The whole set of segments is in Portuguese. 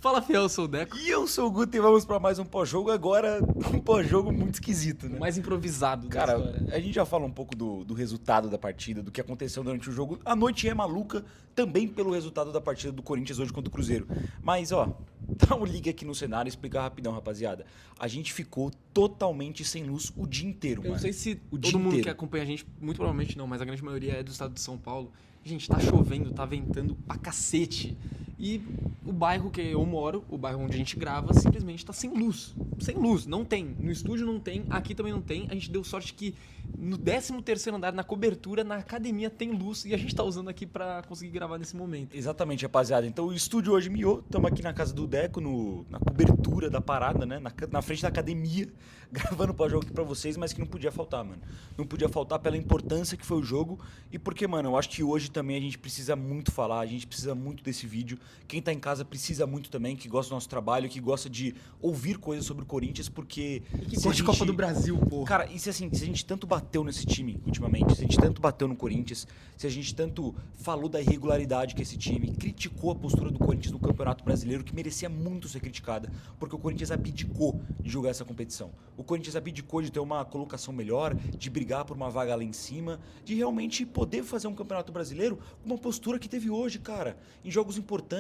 Fala, fiel, eu sou o Deco. E eu sou o Guto e vamos pra mais um pós-jogo. Agora, um pós-jogo muito esquisito, né? O mais improvisado da Cara, história. a gente já fala um pouco do resultado da partida, do que aconteceu durante o jogo. A noite é maluca também pelo resultado da partida do Corinthians hoje contra o Cruzeiro. Mas, ó, dá um liga aqui no cenário e explicar rapidão, rapaziada. A gente ficou totalmente sem luz o dia inteiro, Eu mano. não sei se O todo dia mundo inteiro. que acompanha a gente, muito provavelmente não, mas a grande maioria é do estado de São Paulo. Gente, tá chovendo, tá ventando pra cacete. E o bairro que eu moro, o bairro onde a gente grava, simplesmente tá sem luz. Sem luz, não tem. No estúdio não tem, aqui também não tem. A gente deu sorte que no 13º andar, na cobertura, na academia tem luz e a gente tá usando aqui pra conseguir gravar nesse momento. Exatamente, rapaziada. Então o estúdio hoje miou. Estamos aqui na casa do Deco, na cobertura da parada, né? Na frente da academia, gravando o pós-jogo aqui pra vocês, mas que não podia faltar, mano. Não podia faltar pela importância que foi o jogo e porque, mano, eu acho que hoje também a gente precisa muito falar, a gente precisa muito desse vídeo. Quem tá em casa precisa muito também, que gosta do nosso trabalho, que gosta de ouvir coisas sobre o Corinthians, porque... E que gosta de Copa do Brasil, pô. Cara, e se assim, se a gente tanto bateu nesse time ultimamente, se a gente tanto bateu no Corinthians, se a gente tanto falou da irregularidade que esse time, criticou a postura do Corinthians no Campeonato Brasileiro, que merecia muito ser criticada, porque o Corinthians abdicou de jogar essa competição. O Corinthians abdicou de ter uma colocação melhor, de brigar por uma vaga lá em cima, de realmente poder fazer um Campeonato Brasileiro com uma postura que teve hoje, cara, em jogos importantes,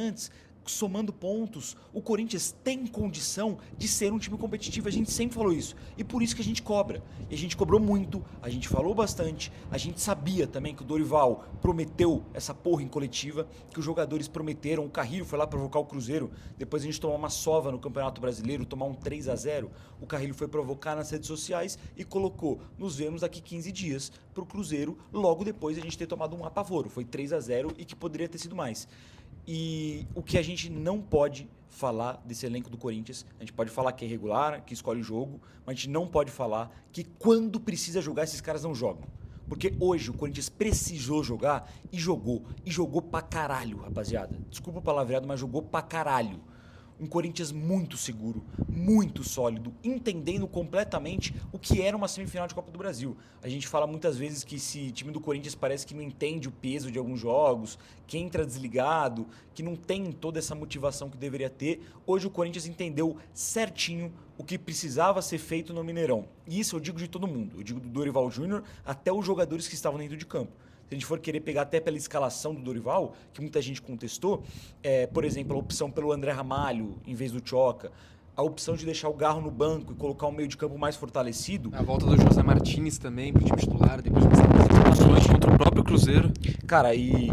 somando pontos. O Corinthians tem condição de ser um time competitivo, a gente sempre falou isso, e por isso que a gente cobra, e a gente cobrou muito, a gente falou bastante, a gente sabia também que o Dorival prometeu essa porra em coletiva, que os jogadores prometeram, o Carrilho foi lá provocar o Cruzeiro, depois a gente tomar uma sova no Campeonato Brasileiro, tomar um 3-0, o Carrilho foi provocar nas redes sociais e colocou, nos vemos daqui 15 dias pro Cruzeiro, logo depois de a gente ter tomado um apavoro, foi 3-0 e que poderia ter sido mais. E o que a gente não pode falar desse elenco do Corinthians, a gente pode falar que é regular, que escolhe o jogo, mas a gente não pode falar que quando precisa jogar, esses caras não jogam. Porque hoje o Corinthians precisou jogar e jogou pra caralho, rapaziada. Desculpa o palavreado, mas jogou pra caralho. Um Corinthians muito seguro, muito sólido, entendendo completamente o que era uma semifinal de Copa do Brasil. A gente fala muitas vezes que esse time do Corinthians parece que não entende o peso de alguns jogos, que entra desligado, que não tem toda essa motivação que deveria ter. Hoje o Corinthians entendeu certinho o que precisava ser feito no Mineirão. E isso eu digo de todo mundo. Eu digo do Dorival Júnior até os jogadores que estavam dentro de campo. Se a gente for querer pegar até pela escalação do Dorival, que muita gente contestou, por exemplo, a opção pelo André Ramalho em vez do Tchoca, a opção de deixar o Garro no banco e colocar um meio de campo mais fortalecido. A volta do José Martins também pro time titular, depois de umas apresentações contra o próprio Cruzeiro. Cara, e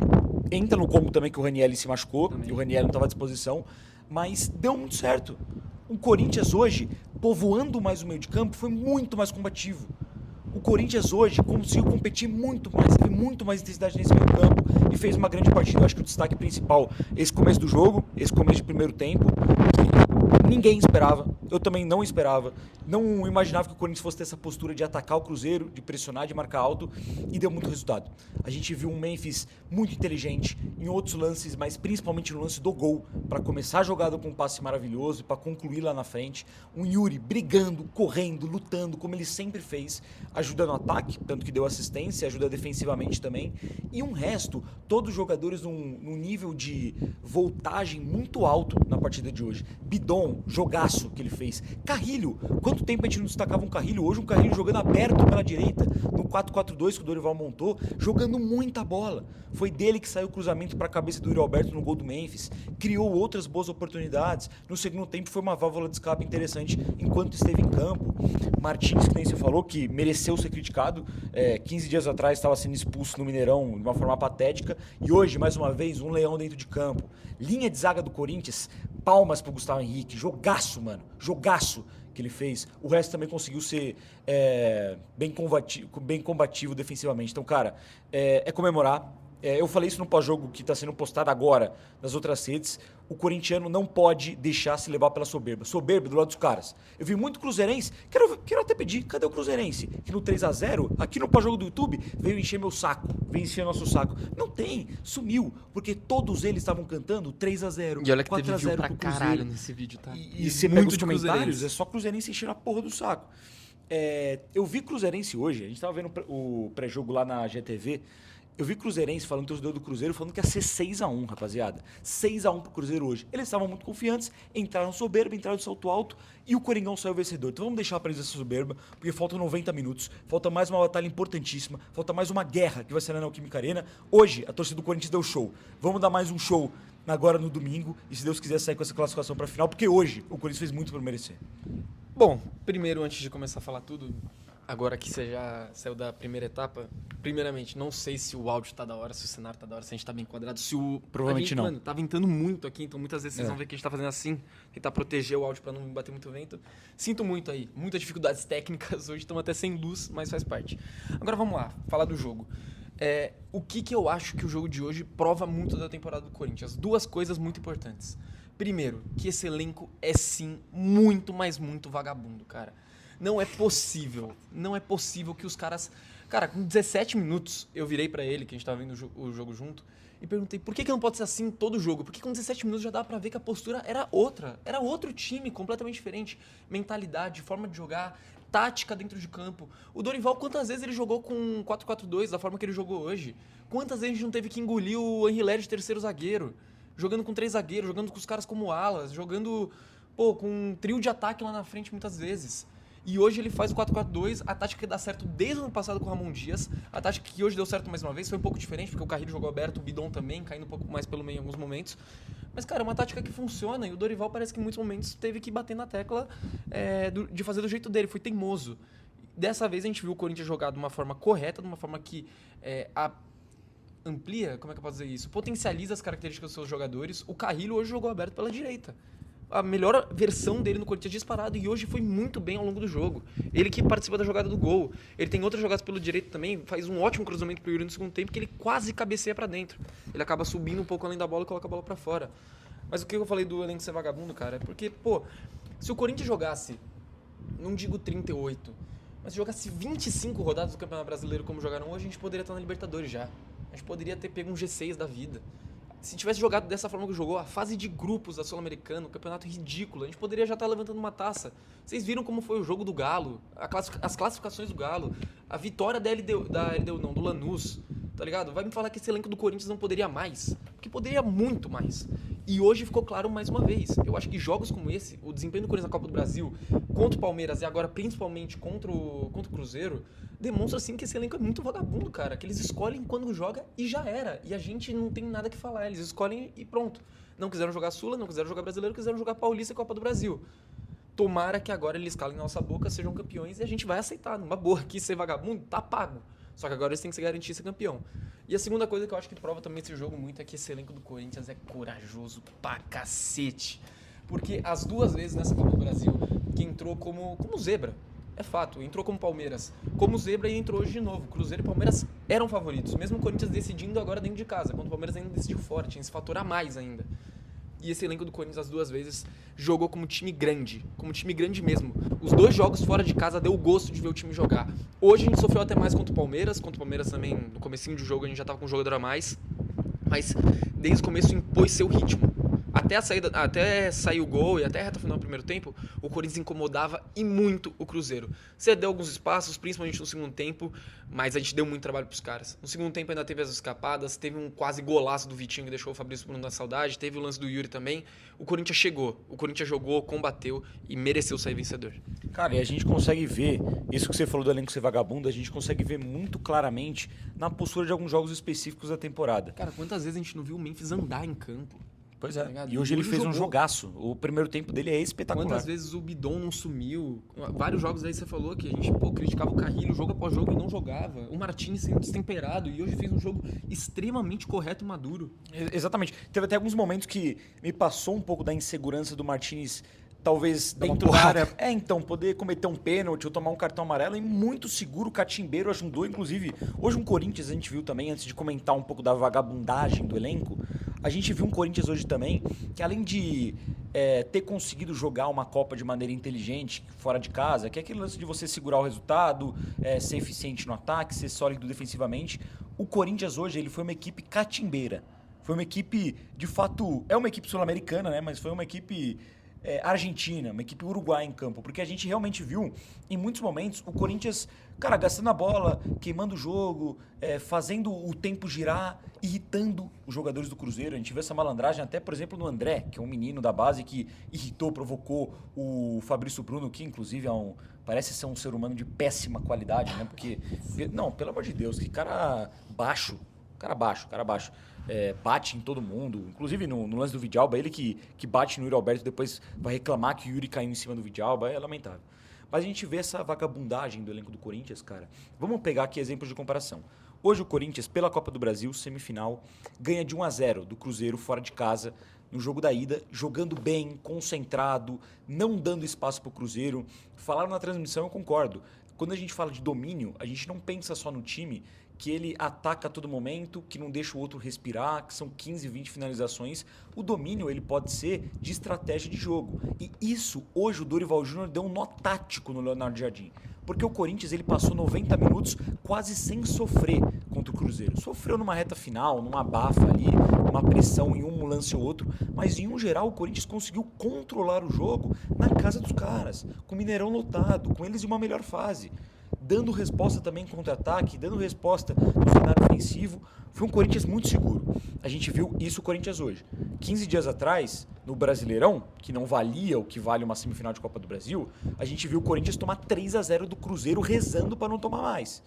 entra no combo também que o Raniel se machucou, Também. e o Raniel não estava à disposição, mas deu muito certo. O Corinthians hoje, povoando mais o meio de campo, foi muito mais combativo. O Corinthians hoje conseguiu competir muito mais, teve muito mais intensidade nesse meio campo e fez uma grande partida. Eu acho que o destaque principal, esse começo do jogo, esse começo de primeiro tempo, que ninguém esperava, eu também não esperava, não imaginava que o Corinthians fosse ter essa postura de atacar o Cruzeiro, de pressionar, de marcar alto, e deu muito resultado. A gente viu um Memphis muito inteligente em outros lances, mas principalmente no lance do gol, para começar a jogada com um passe maravilhoso e para concluir lá na frente. Um Yuri brigando, correndo, lutando, como ele sempre fez, ajuda no ataque, tanto que deu assistência, ajuda defensivamente também, e um resto, todos os jogadores num nível de voltagem muito alto na partida de hoje. Bidon, jogaço que ele fez. Carrilho, quanto tempo a gente não destacava um Carrilho? Hoje um Carrilho jogando aberto pela direita, no 4-4-2 que o Dorival montou, jogando muita bola. Foi dele que saiu o cruzamento para a cabeça do Yuri Alberto no gol do Memphis, criou outras boas oportunidades. No segundo tempo foi uma válvula de escape interessante enquanto esteve em campo. Martins, que nem você falou, que mereceu ser criticado, 15 dias atrás estava sendo expulso no Mineirão de uma forma patética, e hoje, mais uma vez, um leão dentro de campo. Linha de zaga do Corinthians, palmas pro Gustavo Henrique, jogaço, mano, jogaço que ele fez. O resto também conseguiu ser bem combativo defensivamente. Então, cara, é comemorar. Eu falei isso no pós-jogo que está sendo postado agora nas outras redes. O corintiano não pode deixar se levar pela soberba. Soberba do lado dos caras. Eu vi muito cruzeirense. Quero até pedir, cadê o cruzeirense? Que no 3-0, aqui no pós-jogo do YouTube, veio encher meu saco. Veio encher nosso saco. Não tem, sumiu. Porque todos eles estavam cantando 3-0, E olha que teve view 4-0 pra pro caralho Cruzeiro. nesse vídeo, tá? E você pega muito os de comentários, cruzeirense. é só cruzeirense enchendo a porra do saco. Eu vi cruzeirense hoje, a gente tava vendo o pré-jogo lá na GTV, Eu vi cruzeirense falando, torcedor do Cruzeiro, falando que ia ser 6-1, rapaziada. 6-1 pro Cruzeiro hoje. Eles estavam muito confiantes, entraram soberba, entraram de salto alto e o Coringão saiu vencedor. Então vamos deixar pra eles essa soberba, porque faltam 90 minutos, falta mais uma batalha importantíssima, falta mais uma guerra que vai ser na Neoquímica Arena. Hoje, a torcida do Corinthians deu show. Vamos dar mais um show agora no domingo e, se Deus quiser, sair com essa classificação pra final, porque hoje o Corinthians fez muito por merecer. Bom, primeiro, antes de começar a falar tudo, agora que você já saiu da primeira etapa, primeiramente, não sei se o áudio tá da hora, se o cenário tá da hora, se a gente tá bem enquadrado, se o... Provavelmente não. Mano, tá ventando muito aqui, então muitas vezes vocês vão ver que a gente tá fazendo assim, tentar proteger o áudio pra não bater muito vento. Sinto muito aí, muitas dificuldades técnicas, hoje estamos até sem luz, mas faz parte. Agora vamos lá, falar do jogo. O que eu acho que o jogo de hoje prova muito da temporada do Corinthians? Duas coisas muito importantes. Primeiro, que esse elenco é sim muito, mas muito vagabundo, cara. Não é possível que os caras... Cara, com 17 minutos, eu virei pra ele, que a gente tava vendo o jogo junto, e perguntei por que não pode ser assim todo jogo? Porque com 17 minutos já dá pra ver que a postura era outra. Era outro time, completamente diferente. Mentalidade, forma de jogar, tática dentro de campo. O Dorival, quantas vezes ele jogou com 4-4-2, da forma que ele jogou hoje? Quantas vezes a gente não teve que engolir o Henry Led de terceiro zagueiro? Jogando com 3 zagueiros, jogando com os caras como alas, jogando com um trio de ataque lá na frente muitas vezes. E hoje ele faz o 4-4-2, a tática que dá certo desde o ano passado com o Ramon Dias, a tática que hoje deu certo mais uma vez, foi um pouco diferente, porque o Carrilho jogou aberto, o Bidon também, caindo um pouco mais pelo meio em alguns momentos. Mas, cara, é uma tática que funciona, e o Dorival parece que em muitos momentos teve que bater na tecla de fazer do jeito dele, foi teimoso. Dessa vez a gente viu o Corinthians jogar de uma forma correta, de uma forma que amplia, como é que eu posso dizer isso? Potencializa as características dos seus jogadores. O Carrilho hoje jogou aberto pela direita. A melhor versão dele no Corinthians disparado, e hoje foi muito bem ao longo do jogo. Ele que participa da jogada do gol. Ele tem outras jogadas pelo direito também, faz um ótimo cruzamento pro Yuri no segundo tempo, que ele quase cabeceia pra dentro. Ele acaba subindo um pouco além da bola e coloca a bola pra fora. Mas o que eu falei do elenco ser vagabundo, cara, é porque, se o Corinthians jogasse, não digo 38, mas se jogasse 25 rodadas do Campeonato Brasileiro como jogaram hoje, a gente poderia estar na Libertadores já. A gente poderia ter pego um G6 da vida. Se tivesse jogado dessa forma que jogou, a fase de grupos da Sul-Americana, o campeonato ridículo, a gente poderia já estar levantando uma taça. Vocês viram como foi o jogo do Galo, as classificações do Galo, a vitória do Lanús, tá ligado? Vai me falar que esse elenco do Corinthians não poderia mais, porque poderia muito mais. E hoje ficou claro mais uma vez. Eu acho que jogos como esse, o desempenho do Corinthians na Copa do Brasil, contra o Palmeiras e agora principalmente contra o Cruzeiro, demonstra assim que esse elenco é muito vagabundo, cara. Que eles escolhem quando joga e já era. E a gente não tem nada que falar. Eles escolhem e pronto. Não quiseram jogar Sula, não quiseram jogar Brasileiro, quiseram jogar Paulista e Copa do Brasil. Tomara que agora eles calem na nossa boca, sejam campeões e a gente vai aceitar. Numa boa, aqui ser vagabundo tá pago. Só que agora eles têm que se garantir ser campeão. E a segunda coisa que eu acho que prova também esse jogo muito é que esse elenco do Corinthians é corajoso pra cacete. Porque as duas vezes nessa Copa do Brasil que entrou como zebra, é fato, entrou como Palmeiras, como zebra e entrou hoje de novo. Cruzeiro e Palmeiras eram favoritos, mesmo o Corinthians decidindo agora dentro de casa, quando o Palmeiras ainda decidiu fora, tinha esse fator a mais ainda. E esse elenco do Corinthians as duas vezes jogou como time grande mesmo. Os 2 jogos fora de casa deu o gosto de ver o time jogar. Hoje a gente sofreu até mais contra o Palmeiras também, no comecinho do jogo a gente já tava com um jogador a mais, mas desde o começo impôs seu ritmo. Até sair o gol e até a reta final do primeiro tempo, o Corinthians incomodava e muito o Cruzeiro. Cedeu alguns espaços, principalmente no segundo tempo, mas a gente deu muito trabalho pros caras. No segundo tempo ainda teve as escapadas, teve um quase golaço do Vitinho que deixou o Fabrício Bruno na saudade, teve o lance do Yuri também. O Corinthians chegou, o Corinthians jogou, combateu e mereceu sair vencedor. Cara, e a gente consegue ver, isso que você falou do elenco ser vagabundo, a gente consegue ver muito claramente na postura de alguns jogos específicos da temporada. Cara, quantas vezes a gente não viu o Memphis andar em campo? Pois é, e hoje ele fez um jogaço. O primeiro tempo dele é espetacular. Quantas vezes o Bidon não sumiu? Vários jogos aí você falou que a gente criticava o Carrilho jogo após jogo e não jogava. O Martins sendo destemperado e hoje fez um jogo extremamente correto e maduro. Exatamente. Teve até alguns momentos que me passou um pouco da insegurança do Martins, talvez dentro da área. Então, poder cometer um pênalti ou tomar um cartão amarelo, e muito seguro, catimbeiro, ajudou. Inclusive, hoje um Corinthians a gente viu também, antes de comentar um pouco da vagabundagem do elenco, a gente viu um Corinthians hoje também, que além de ter conseguido jogar uma Copa de maneira inteligente, fora de casa, que é aquele lance de você segurar o resultado, ser eficiente no ataque, ser sólido defensivamente, o Corinthians hoje ele foi uma equipe catimbeira. Foi uma equipe, de fato, é uma equipe sul-americana, né? Mas foi uma equipe Argentina, uma equipe uruguaia em campo, porque a gente realmente viu, em muitos momentos, o Corinthians, cara, gastando a bola, queimando o jogo, fazendo o tempo girar, irritando os jogadores do Cruzeiro. A gente vê essa malandragem até, por exemplo, no André, que é um menino da base que irritou, provocou o Fabrício Bruno, que inclusive parece ser um ser humano de péssima qualidade, né? Porque, não, pelo amor de Deus, que cara baixo. Cara baixo. Bate em todo mundo. Inclusive no lance do Vidalba, ele que bate no Yuri Alberto, depois vai reclamar que o Yuri caiu em cima do Vidalba. É lamentável. Mas a gente vê essa vagabundagem do elenco do Corinthians, cara. Vamos pegar aqui exemplos de comparação. Hoje o Corinthians, pela Copa do Brasil, semifinal, ganha de 1-0 do Cruzeiro fora de casa, no jogo da ida, jogando bem, concentrado, não dando espaço para o Cruzeiro. Falaram na transmissão, eu concordo. Quando a gente fala de domínio, a gente não pensa só no time que ele ataca a todo momento, que não deixa o outro respirar, que são 15, 20 finalizações. O domínio ele pode ser de estratégia de jogo. E isso, hoje, o Dorival Júnior deu um nó tático no Leonardo Jardim. Porque o Corinthians ele passou 90 minutos quase sem sofrer contra o Cruzeiro. Sofreu numa reta final, numa abafa ali, uma pressão em um lance ou outro. Mas, em um geral, o Corinthians conseguiu controlar o jogo na casa dos caras, com o Mineirão lotado, com eles em uma melhor fase. Dando resposta também em contra-ataque, dando resposta no cenário ofensivo. Foi um Corinthians muito seguro. A gente viu isso o Corinthians hoje. 15 dias atrás, no Brasileirão, que não valia o que vale uma semifinal de Copa do Brasil, a gente viu o Corinthians tomar 3-0 do Cruzeiro, rezando para não tomar mais.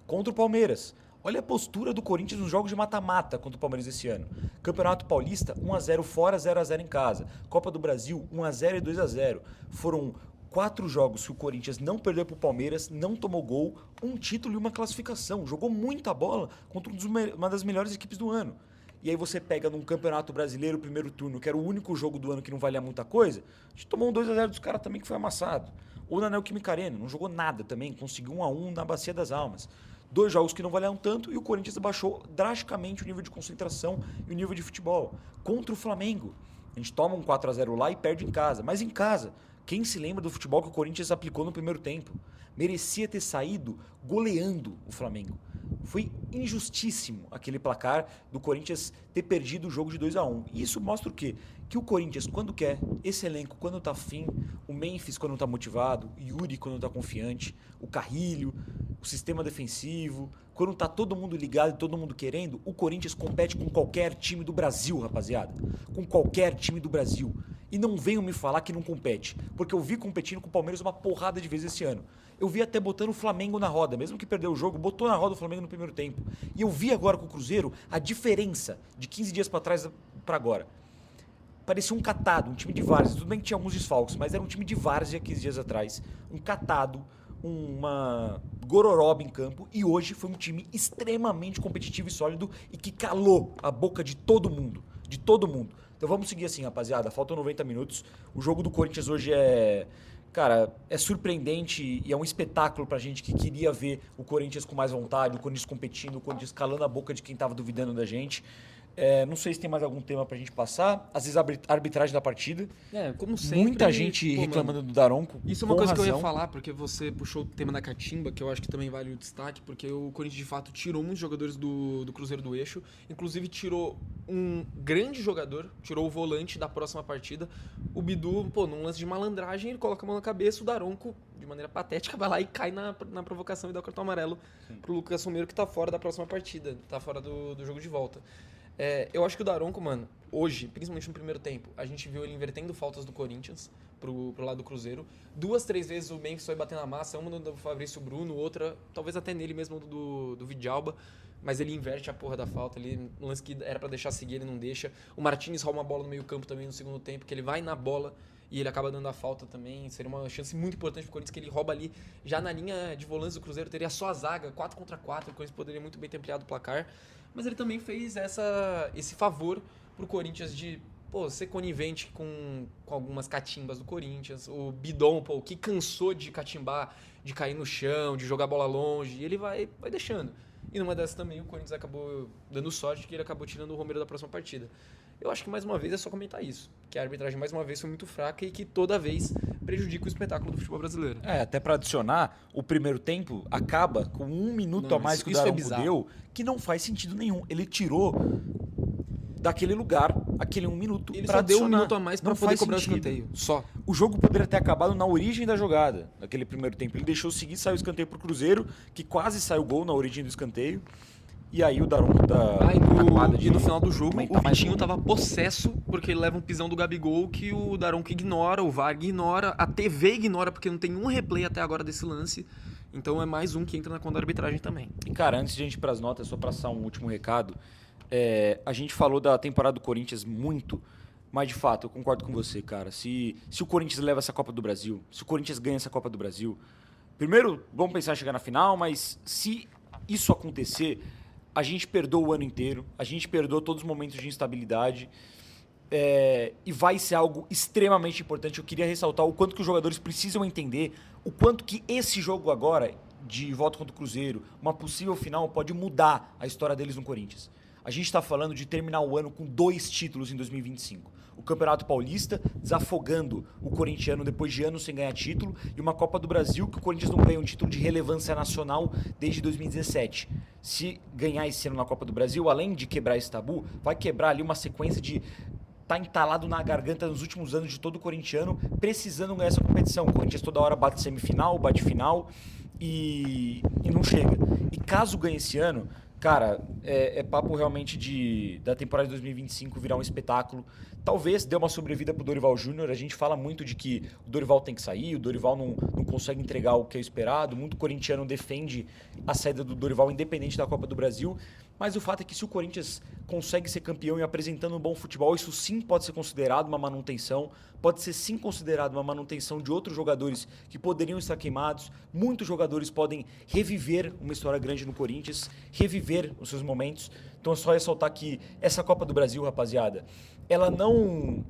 Contra o Palmeiras. Olha a postura do Corinthians nos jogos de mata-mata contra o Palmeiras esse ano. Campeonato Paulista, 1-0 fora, 0-0 em casa. Copa do Brasil, 1-0 e 2-0. Foram 4 jogos que o Corinthians não perdeu para o Palmeiras, não tomou gol, um título e uma classificação. Jogou muita bola contra uma das melhores equipes do ano. E aí você pega num Campeonato Brasileiro, primeiro turno, que era o único jogo do ano que não valia muita coisa, a gente tomou um 2-0 dos caras também que foi amassado. Ou na Neoquímica Arena, não jogou nada também, conseguiu 1-1 na Bacia das Almas. 2 jogos que não valiam tanto e o Corinthians abaixou drasticamente o nível de concentração e o nível de futebol. Contra o Flamengo, a gente toma um 4-0 lá e perde em casa. Mas em casa, quem se lembra do futebol que o Corinthians aplicou no primeiro tempo? Merecia ter saído goleando o Flamengo. Foi injustíssimo aquele placar do Corinthians ter perdido o jogo de 2-1. E isso mostra o quê? Que o Corinthians, quando quer, esse elenco, quando tá afim, o Memphis, quando tá motivado, o Yuri, quando tá confiante, o Carrilho, o sistema defensivo, quando tá todo mundo ligado e todo mundo querendo, o Corinthians compete com qualquer time do Brasil, rapaziada. Com qualquer time do Brasil. E não venham me falar que não compete, porque eu vi competindo com o Palmeiras uma porrada de vezes esse ano. Eu vi até botando o Flamengo na roda, mesmo que perdeu o jogo, botou na roda o Flamengo no primeiro tempo. E eu vi agora com o Cruzeiro a diferença de 15 dias para trás para agora. Parecia um catado, um time de várzea. Tudo bem que tinha alguns desfalques, mas era um time de várzea 15 dias atrás. Um catado, uma gororoba em campo. E hoje foi um time extremamente competitivo e sólido e que calou a boca de todo mundo. De todo mundo. Então vamos seguir assim, rapaziada. Faltam 90 minutos. O jogo do Corinthians hoje é surpreendente e é um espetáculo pra gente que queria ver o Corinthians com mais vontade, o Corinthians competindo, o Corinthians calando a boca de quem tava duvidando da gente. Não sei se tem mais algum tema pra gente passar. Às vezes a arbitragem da partida. Como sempre. Muita gente reclamando do Daronco. Isso é uma coisa que eu ia falar, porque você puxou o tema da catimba, que eu acho que também vale o destaque, porque o Corinthians de fato tirou muitos jogadores do Cruzeiro do eixo. Inclusive tirou um grande jogador, tirou o volante da próxima partida. O Bidu, num lance de malandragem, ele coloca a mão na cabeça, o Daronco, de maneira patética, vai lá e cai na provocação e dá o cartão amarelo pro Lucas Romero, que tá fora da próxima partida, tá fora do jogo de volta. Eu acho que o Daronco, mano, hoje, principalmente no primeiro tempo, a gente viu ele invertendo faltas do Corinthians pro lado do Cruzeiro. 2, 3 vezes o Memphis foi bater na massa, uma do Fabrício Bruno, outra, talvez até nele mesmo do Vidalba, mas ele inverte a porra da falta ali, no lance que era pra deixar seguir, ele não deixa. O Martínez rouba uma bola no meio campo também no segundo tempo, que ele vai na bola e ele acaba dando a falta também. Seria uma chance muito importante pro Corinthians, que ele rouba ali, já na linha de volantes do Cruzeiro, teria só a zaga, 4 contra 4, o Corinthians poderia muito bem ter ampliado o placar. Mas ele também fez esse favor pro Corinthians de ser conivente com algumas catimbas do Corinthians. O Bidon, que cansou de catimbar, de cair no chão, de jogar bola longe, e ele vai deixando. E numa dessas também o Corinthians acabou dando sorte, que ele acabou tirando o Romero da próxima partida. Eu acho que mais uma vez é só comentar isso, que a arbitragem mais uma vez foi muito fraca e que toda vez prejudica o espetáculo do futebol brasileiro. Até para adicionar, o primeiro tempo acaba com 1 minuto a mais que o Daronco deu, que não faz sentido nenhum. Ele tirou daquele lugar, aquele 1 minuto Ele pra só deu um adicionar. minuto a mais pra Não poder faz cobrar o sentido. escanteio. Só. O jogo poderia ter acabado na origem da jogada, naquele primeiro tempo. Ele deixou seguir, saiu o escanteio pro Cruzeiro, que quase saiu gol na origem do escanteio. E aí o Daronco dá a quadra de E no final do jogo, aumentar o mais Vitinho um. tava possesso, porque ele leva um pisão do Gabigol que o Daronco ignora, o VAR ignora, a TV ignora, porque não tem um replay até agora desse lance. Então é mais um que entra na conta da arbitragem também. E, cara, antes de a gente ir pras notas, só passar um último recado. A gente falou da temporada do Corinthians muito, mas de fato, eu concordo com você, cara. Se o Corinthians leva essa Copa do Brasil, se o Corinthians ganha essa Copa do Brasil, primeiro, vamos pensar em chegar na final, mas se isso acontecer, a gente perdoa o ano inteiro, a gente perdoa todos os momentos de instabilidade. E vai ser algo extremamente importante. Eu queria ressaltar o quanto que os jogadores precisam entender, o quanto que esse jogo agora, de volta contra o Cruzeiro, uma possível final, pode mudar a história deles no Corinthians. A gente está falando de terminar o ano com 2 títulos em 2025. O Campeonato Paulista, desafogando o corintiano depois de anos sem ganhar título, e uma Copa do Brasil, que o Corinthians não ganha um título de relevância nacional desde 2017. Se ganhar esse ano na Copa do Brasil, além de quebrar esse tabu, vai quebrar ali uma sequência de tá entalado na garganta nos últimos anos de todo corintiano, precisando ganhar essa competição. O Corinthians toda hora bate semifinal, bate final e não chega. E caso ganhe esse ano, cara, é papo realmente da temporada de 2025 virar um espetáculo. Talvez dê uma sobrevida pro Dorival Júnior. A gente fala muito de que o Dorival tem que sair, o Dorival não consegue entregar o que é esperado. Muito corintiano defende a saída do Dorival independente da Copa do Brasil. Mas o fato é que se o Corinthians consegue ser campeão e apresentando um bom futebol, isso sim pode ser considerado uma manutenção, pode ser sim considerado uma manutenção de outros jogadores que poderiam estar queimados. Muitos jogadores podem reviver uma história grande no Corinthians, reviver os seus momentos. Então é só ressaltar que essa Copa do Brasil, rapaziada, ela não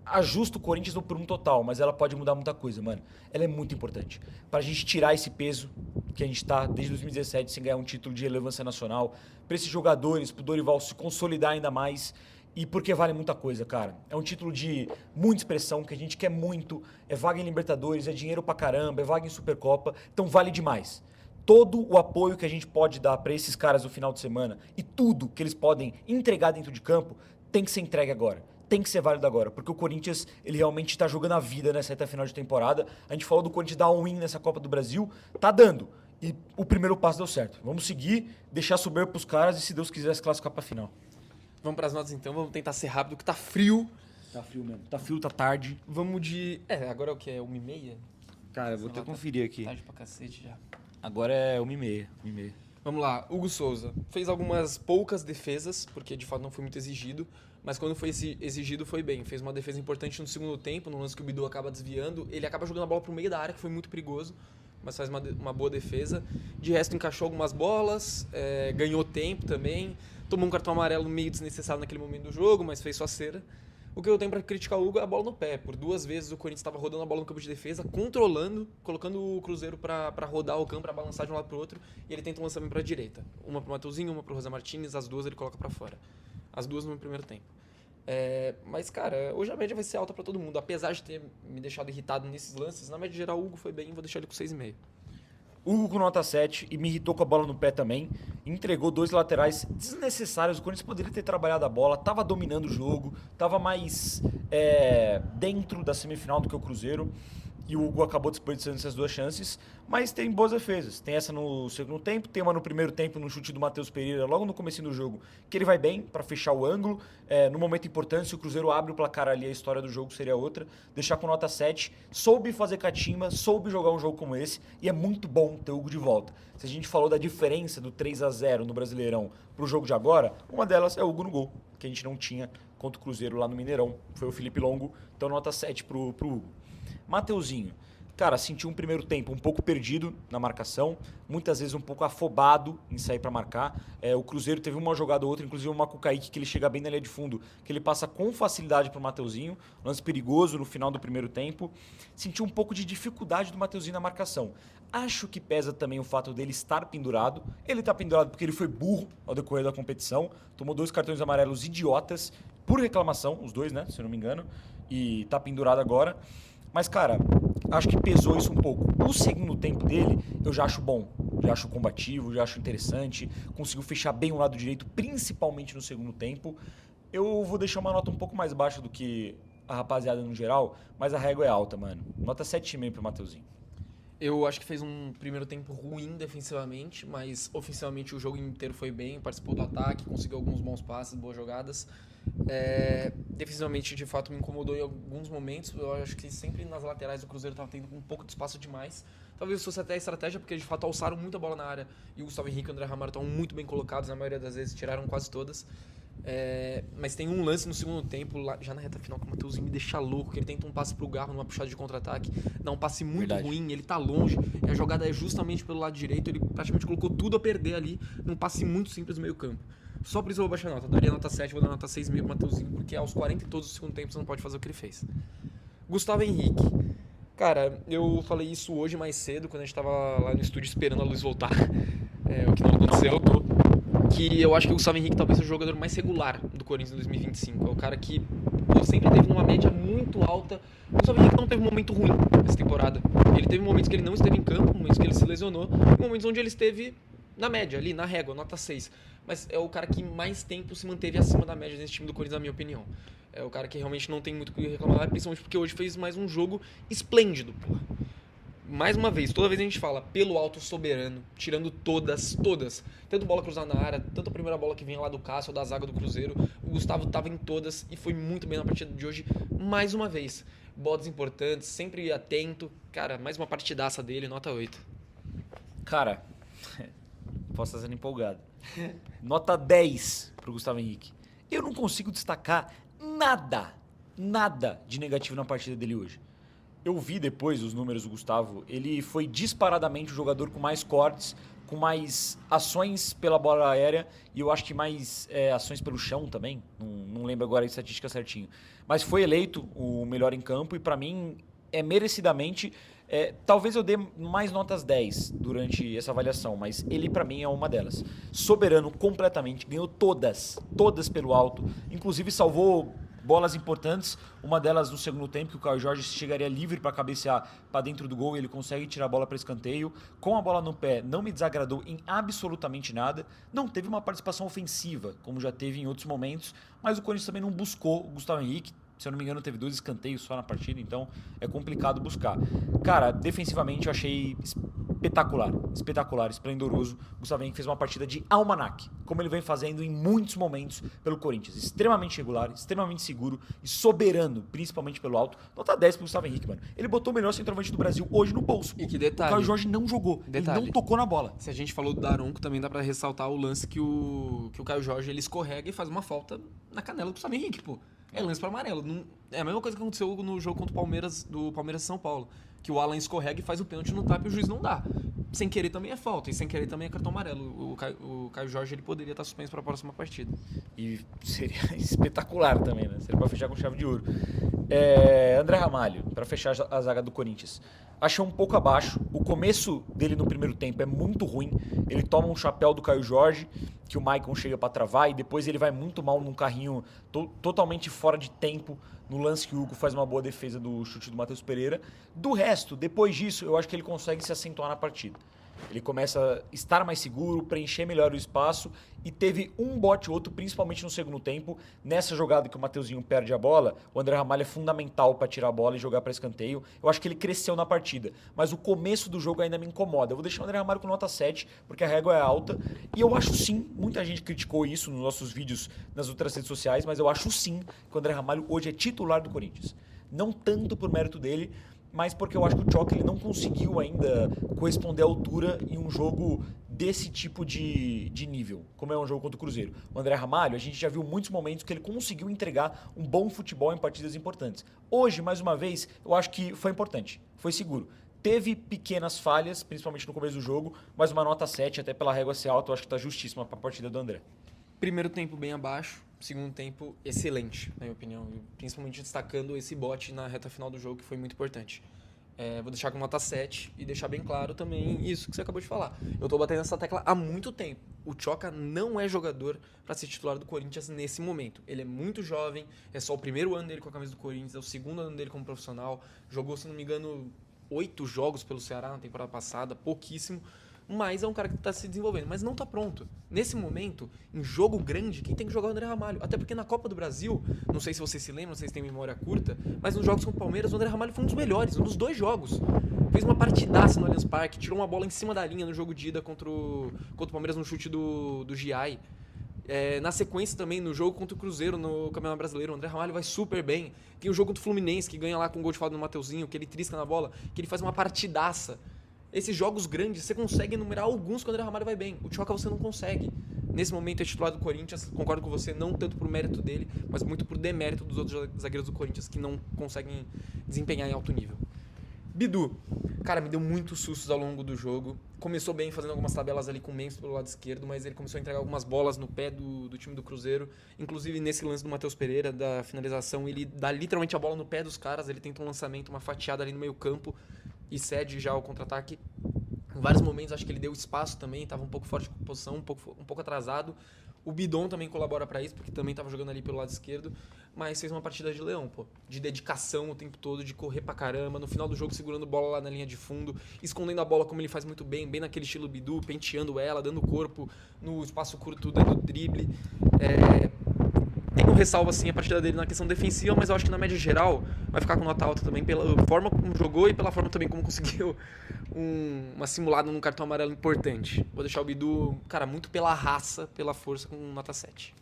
ajusta o Corinthians por um total, mas ela pode mudar muita coisa, mano. Ela é muito importante. Pra gente tirar esse peso que a gente tá desde 2017 sem ganhar um título de relevância nacional, pra esses jogadores, pro Dorival se consolidar ainda mais, e porque vale muita coisa, cara. É um título de muita expressão, que a gente quer muito, é vaga em Libertadores, é dinheiro pra caramba, é vaga em Supercopa, então vale demais. Todo o apoio que a gente pode dar pra esses caras no final de semana e tudo que eles podem entregar dentro de campo tem que ser entregue agora. Tem que ser válido agora, porque o Corinthians, ele realmente está jogando a vida nessa reta final de temporada. A gente falou do Corinthians dar um win nessa Copa do Brasil, tá dando. E o primeiro passo deu certo. Vamos seguir, deixar subir pros caras e, se Deus quiser, se classificar pra final. Vamos pras notas então, vamos tentar ser rápido, que tá frio. Tá frio mesmo. Tá frio, tá tarde. Vamos de... agora é o que? É 1h30? Cara, eu vou até conferir aqui. Tarde pra cacete já. Agora é 1h30. Vamos lá, Hugo Souza. Fez algumas poucas defesas, porque de fato não foi muito exigido, mas quando foi exigido foi bem. Fez uma defesa importante no segundo tempo, no lance que o Bidu acaba desviando. Ele acaba jogando a bola pro meio da área, que foi muito perigoso, mas faz uma boa defesa. De resto, encaixou algumas bolas, ganhou tempo também. Tomou um cartão amarelo meio desnecessário naquele momento do jogo, mas fez sua cera. O que eu tenho pra criticar o Hugo é a bola no pé. Por 2 vezes o Corinthians estava rodando a bola no campo de defesa, controlando, colocando o Cruzeiro pra rodar o campo, pra balançar de um lado pro outro, e ele tenta um lançamento pra direita. Uma pro Mateuzinho, uma pro Rosa Martins, as 2 ele coloca pra fora. As 2 no primeiro tempo. Mas, cara, hoje a média vai ser alta pra todo mundo. Apesar de ter me deixado irritado nesses lances, na média geral o Hugo foi bem, vou deixar ele com 6,5. Hugo com nota 7 e me irritou com a bola no pé também. Entregou 2 laterais desnecessários. O Corinthians poderia ter trabalhado a bola, tava dominando o jogo, tava mais dentro da semifinal do que o Cruzeiro. E o Hugo acabou desperdiçando essas 2 chances, mas tem boas defesas. Tem essa no segundo tempo, tem uma no primeiro tempo no chute do Matheus Pereira, logo no comecinho do jogo, que ele vai bem para fechar o ângulo. No momento importante, se o Cruzeiro abre o placar ali, a história do jogo seria outra. Deixar com nota 7, soube fazer catimba, soube jogar um jogo como esse, e é muito bom ter o Hugo de volta. Se a gente falou da diferença do 3-0 no Brasileirão pro jogo de agora, uma delas é o Hugo no gol, que a gente não tinha contra o Cruzeiro lá no Mineirão. Foi o Felipe Longo, então nota 7 pro Hugo. Mateuzinho, cara, sentiu um primeiro tempo um pouco perdido na marcação, muitas vezes um pouco afobado em sair para marcar. O Cruzeiro teve uma jogada ou outra, inclusive uma com o Kaique, que ele chega bem na linha de fundo, que ele passa com facilidade para o Mateuzinho, lance perigoso no final do primeiro tempo. Sentiu um pouco de dificuldade do Mateuzinho na marcação. Acho que pesa também o fato dele estar pendurado. Ele está pendurado porque ele foi burro ao decorrer da competição, tomou 2 cartões amarelos idiotas por reclamação, os 2, né, se eu não me engano, e está pendurado agora. Mas, cara, acho que pesou isso um pouco. O segundo tempo dele, eu já acho bom. Já acho combativo, já acho interessante. Conseguiu fechar bem o lado direito, principalmente no segundo tempo. Eu vou deixar uma nota um pouco mais baixa do que a rapaziada no geral, mas a régua é alta, mano. Nota 7,5 pro Mateuzinho. Eu acho que fez um primeiro tempo ruim defensivamente, mas ofensivamente o jogo inteiro foi bem, participou do ataque, conseguiu alguns bons passes, boas jogadas. Defensivamente, de fato, me incomodou em alguns momentos. Eu acho que sempre nas laterais do Cruzeiro estava tendo um pouco de espaço demais. Talvez fosse até a estratégia, porque de fato alçaram muita bola na área e o Gustavo Henrique e o André Ramalho estavam muito bem colocados, na maioria das vezes tiraram quase todas. Mas tem um lance no segundo tempo, já na reta final, que o Mateuzinho me deixa louco, que ele tenta um passe pro Garro numa puxada de contra-ataque, dá um passe muito ruim, ele tá longe, e a jogada é justamente pelo lado direito, ele praticamente colocou tudo a perder ali, num passe muito simples no meio campo. Só por isso eu vou baixar a nota, daria nota 7, vou dar nota 6,5 pro Mateuzinho, porque aos 40 e todos do segundo tempo você não pode fazer o que ele fez. Gustavo Henrique. Cara, eu falei isso hoje mais cedo, quando a gente tava lá no estúdio esperando a luz voltar, o que não aconteceu, que eu acho que o Gustavo Henrique talvez seja o jogador mais regular do Corinthians em 2025. É o cara que sempre teve numa média muito alta. O Gustavo Henrique não teve um momento ruim essa temporada. Ele teve momentos que ele não esteve em campo, momentos que ele se lesionou, e momentos onde ele esteve na média, ali, na régua, nota 6. Mas é o cara que mais tempo se manteve acima da média desse time do Corinthians, na minha opinião. É o cara que realmente não tem muito o que reclamar, principalmente porque hoje fez mais um jogo esplêndido, porra. Mais uma vez, toda vez a gente fala pelo alto soberano, tirando todas, tanto bola cruzada na área, tanto a primeira bola que vem lá do Cássio ou da zaga do Cruzeiro, o Gustavo tava em todas e foi muito bem na partida de hoje, mais uma vez. Botes importantes, sempre atento, cara, mais uma partidaça dele, nota 8. Cara, posso estar sendo empolgado. Nota 10 pro Gustavo Henrique. Eu não consigo destacar nada de negativo na partida dele hoje. Eu vi depois os números do Gustavo, ele foi disparadamente o jogador com mais cortes, com mais ações pela bola aérea e eu acho que mais ações pelo chão também, não lembro agora a estatística certinho. Mas foi eleito o melhor em campo e pra mim é merecidamente, talvez eu dê mais notas 10 durante essa avaliação, mas ele pra mim é uma delas. Soberano completamente, ganhou todas pelo alto, inclusive salvou bolas importantes, uma delas no segundo tempo, que o Caio Jorge chegaria livre para cabecear para dentro do gol e ele consegue tirar a bola para escanteio. Com a bola no pé, não me desagradou em absolutamente nada. Não teve uma participação ofensiva, como já teve em outros momentos, mas o Corinthians também não buscou o Gustavo Henrique. Se eu não me engano, teve 2 escanteios só na partida, então é complicado buscar. Cara, defensivamente eu achei espetacular, esplendoroso. O Gustavo Henrique fez uma partida de almanaque, como ele vem fazendo em muitos momentos pelo Corinthians. Extremamente regular, extremamente seguro e soberano, principalmente pelo alto. Nota 10 pro Gustavo Henrique, mano. Ele botou o melhor centroavante do Brasil hoje no bolso. E que detalhe. O Caio Jorge não jogou, ele não tocou na bola. Se a gente falou do Daronco, também dá pra ressaltar o lance que o Caio Jorge ele escorrega e faz uma falta na canela do Gustavo Henrique, pô. É lance para amarelo. É a mesma coisa que aconteceu no jogo contra o Palmeiras, do Palmeiras e São Paulo. Que o Alan escorrega e faz o pênalti no tapa e o juiz não dá. Sem querer também é falta, e sem querer também é cartão amarelo. O Caio Jorge ele poderia estar suspenso para a próxima partida. E seria espetacular também, né? Seria para fechar com chave de ouro. André Ramalho, para fechar a zaga do Corinthians. Achei um pouco abaixo. O começo dele no primeiro tempo é muito ruim. Ele toma um chapéu do Caio Jorge, que o Maicon chega para travar, e depois ele vai muito mal num carrinho totalmente fora de tempo, no lance que o Hugo faz uma boa defesa do chute do Matheus Pereira. Do resto, depois disso, eu acho que ele consegue se acentuar na partida. Ele começa a estar mais seguro, preencher melhor o espaço e teve um bote ou outro, principalmente no segundo tempo. Nessa jogada que o Mateuzinho perde a bola, o André Ramalho é fundamental para tirar a bola e jogar para escanteio. Eu acho que ele cresceu na partida, mas o começo do jogo ainda me incomoda. Eu vou deixar o André Ramalho com nota 7, porque a régua é alta. E eu acho sim, muita gente criticou isso nos nossos vídeos nas outras redes sociais, mas eu acho sim que o André Ramalho hoje é titular do Corinthians. Não tanto por mérito dele, mas porque eu acho que o Tchoca ele não conseguiu ainda corresponder à altura em um jogo desse tipo de nível, como é um jogo contra o Cruzeiro. O André Ramalho, a gente já viu muitos momentos que ele conseguiu entregar um bom futebol em partidas importantes. Hoje, mais uma vez, eu acho que foi importante, foi seguro. Teve pequenas falhas, principalmente no começo do jogo, mas uma nota 7, até pela régua ser alta, eu acho que está justíssima para a partida do André. Primeiro tempo bem abaixo, segundo tempo excelente, na minha opinião. Principalmente destacando esse bote na reta final do jogo, que foi muito importante. Vou deixar com nota 7 e deixar bem claro também isso que você acabou de falar. Eu tô batendo nessa tecla há muito tempo. O Tchoca não é jogador para ser titular do Corinthians nesse momento. Ele é muito jovem, é só o primeiro ano dele com a camisa do Corinthians, é o segundo ano dele como profissional. Jogou, se não me engano, 8 jogos pelo Ceará na temporada passada, pouquíssimo. mas é um cara que tá se desenvolvendo, mas não tá pronto. Nesse momento, em jogo grande, quem tem que jogar é o André Ramalho. Até porque na Copa do Brasil, não sei se vocês se lembram, vocês têm memória curta, mas nos jogos com o Palmeiras, o André Ramalho foi um dos melhores, um dos 2 jogos. Fez uma partidaça no Allianz Parque, tirou uma bola em cima da linha no jogo de ida contra o Palmeiras no chute do Giai. Na sequência também, no jogo contra o Cruzeiro no Campeonato Brasileiro, o André Ramalho vai super bem. Tem o jogo contra o Fluminense, que ganha lá com um gol de falta do Mateuzinho, que ele trisca na bola, que ele faz uma partidaça. Esses jogos grandes, você consegue enumerar alguns que o André Ramalho vai bem. O Tchoca você não consegue. Nesse momento é titular do Corinthians, concordo com você, não tanto por mérito dele, mas muito por demérito dos outros zagueiros do Corinthians que não conseguem desempenhar em alto nível. Bidu, cara, me deu muitos sustos ao longo do jogo. Começou bem fazendo algumas tabelas ali com o Memphis pelo lado esquerdo, mas ele começou a entregar algumas bolas no pé do time do Cruzeiro. Inclusive nesse lance do Matheus Pereira, da finalização, ele dá literalmente a bola no pé dos caras, ele tenta um lançamento, uma fatiada ali no meio campo e cede já o contra-ataque. Em vários momentos acho que ele deu espaço também, estava um pouco fora de posição, um pouco atrasado. O Bidon também colabora para isso, porque também estava jogando ali pelo lado esquerdo, mas fez uma partida de leão, de dedicação o tempo todo, de correr pra caramba, no final do jogo segurando bola lá na linha de fundo, escondendo a bola como ele faz muito bem naquele estilo Bidu, penteando ela, dando corpo no espaço curto, dando drible. Tenho ressalva assim a partida dele na questão defensiva, mas eu acho que na média geral vai ficar com nota alta também pela forma como jogou e pela forma também como conseguiu uma simulada num cartão amarelo importante. Vou deixar o Bidu, cara, muito pela raça, pela força, com nota 7.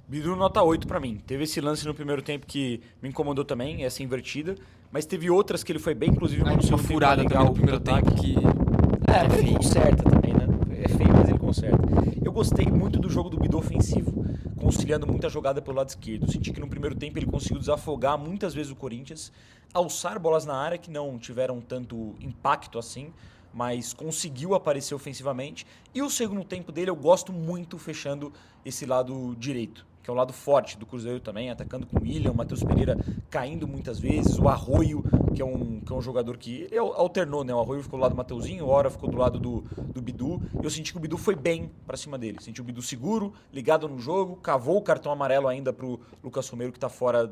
Bidu nota 8 pra mim. Teve esse lance no primeiro tempo que me incomodou também, essa invertida, mas teve outras que ele foi bem, inclusive Uma furada também no primeiro tempo que ele conserta também, né? É feio, mas ele conserta. Eu gostei muito do jogo do Bidu ofensivo, conciliando muita jogada pelo lado esquerdo. Senti que no primeiro tempo ele conseguiu desafogar muitas vezes o Corinthians, alçar bolas na área que não tiveram tanto impacto assim, mas conseguiu aparecer ofensivamente. E o segundo tempo dele eu gosto muito fechando esse lado direito, que é o lado forte do Cruzeiro também, atacando com o William, o Matheus Pereira caindo muitas vezes, o Arroio, que é um jogador que ele alternou, né? O Arroio ficou do lado do Mateuzinho, o Hora ficou do lado do Bidu. Eu senti que o Bidu foi bem pra cima dele. Senti o Bidu seguro, ligado no jogo, cavou o cartão amarelo ainda pro Lucas Romero, que tá fora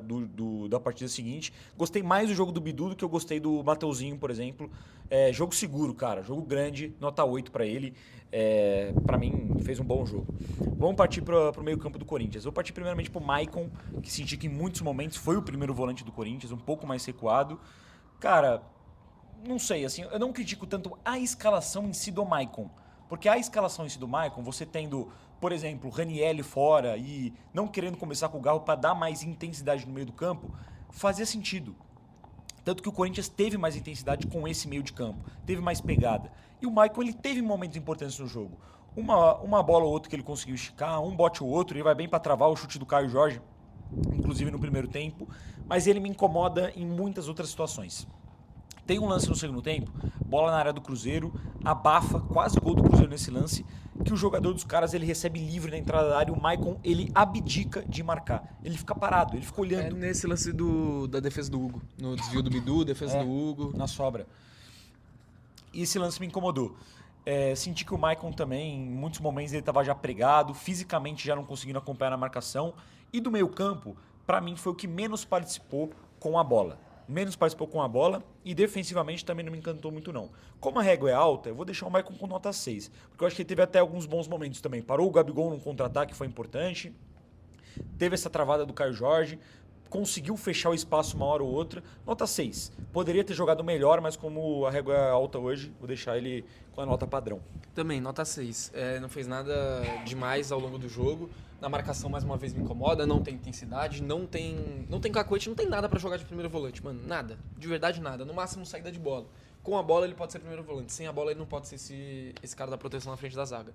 da partida seguinte. Gostei mais do jogo do Bidu do que eu gostei do Mateuzinho, por exemplo. Jogo seguro, cara. Jogo grande, nota 8 pra ele. Pra mim, fez um bom jogo. Vamos partir pro meio campo do Corinthians. Vou partir primeiramente pro Maicon, que senti que em muitos momentos foi o primeiro volante do Corinthians, um pouco mais recuado. Cara, não sei, assim, eu não critico tanto a escalação em si do Maicon, porque a escalação em si do Maicon, você tendo, por exemplo, Ranielli fora e não querendo começar com o Garro para dar mais intensidade no meio do campo, fazia sentido. Tanto que o Corinthians teve mais intensidade com esse meio de campo, teve mais pegada. E o Maicon, ele teve momentos importantes no jogo. Uma bola ou outra que ele conseguiu esticar, um bote ou outro, ele vai bem para travar o chute do Caio Jorge, inclusive no primeiro tempo, mas ele me incomoda em muitas outras situações. Tem um lance no segundo tempo, bola na área do Cruzeiro, abafa, quase gol do Cruzeiro nesse lance, que o jogador dos caras ele recebe livre na entrada da área e o Maicon ele abdica de marcar. Ele fica parado, ele fica olhando. Nesse lance da defesa do Hugo, no desvio do Bidu, defesa do Hugo. Na sobra. E esse lance me incomodou. Senti que o Maicon também, em muitos momentos, ele estava já pregado, fisicamente já não conseguindo acompanhar na marcação. E do meio campo, para mim, foi o que menos participou com a bola. E defensivamente também não me encantou muito não. Como a régua é alta, eu vou deixar o Maicon com nota 6, porque eu acho que ele teve até alguns bons momentos também. Parou o Gabigol num contra-ataque, foi importante. Teve essa travada do Caio Jorge, conseguiu fechar o espaço uma hora ou outra. Nota 6. Poderia ter jogado melhor, mas como a régua é alta hoje, vou deixar ele com a nota padrão. Também, nota 6. Não fez nada demais ao longo do jogo. Na marcação, mais uma vez, me incomoda. Não tem intensidade, não tem cacoete, não tem nada pra jogar de primeiro volante, mano. Nada. De verdade, nada. No máximo, saída de bola. Com a bola, ele pode ser primeiro volante. Sem a bola, ele não pode ser esse cara da proteção na frente da zaga.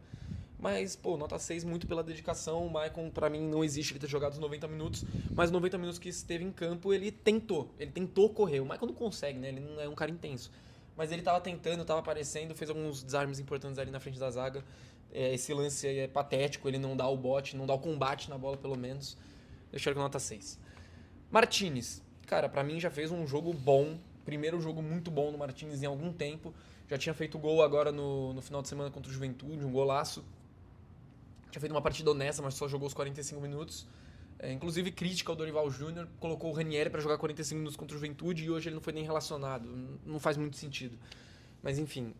Mas, nota 6 muito pela dedicação. O Maicon, pra mim, não existe ele ter jogado os 90 minutos. Mas os 90 minutos que esteve em campo, ele tentou correr. O Maicon não consegue, né? Ele não é um cara intenso. Mas ele tava tentando, tava aparecendo, fez alguns desarmes importantes ali na frente da zaga. Esse lance é patético, ele não dá o bote, não dá o combate na bola, pelo menos. Deixaram com nota 6. Martínez, cara, pra mim já fez um jogo bom. Primeiro jogo muito bom no Martínez em algum tempo. Já tinha feito gol agora no final de semana contra o Juventude, um golaço. Tinha feito uma partida honesta, mas só jogou os 45 minutos. Inclusive, crítica ao Dorival Júnior. Colocou o Ranieri para jogar 45 minutos contra o Juventude e hoje ele não foi nem relacionado. Não faz muito sentido. Mas enfim,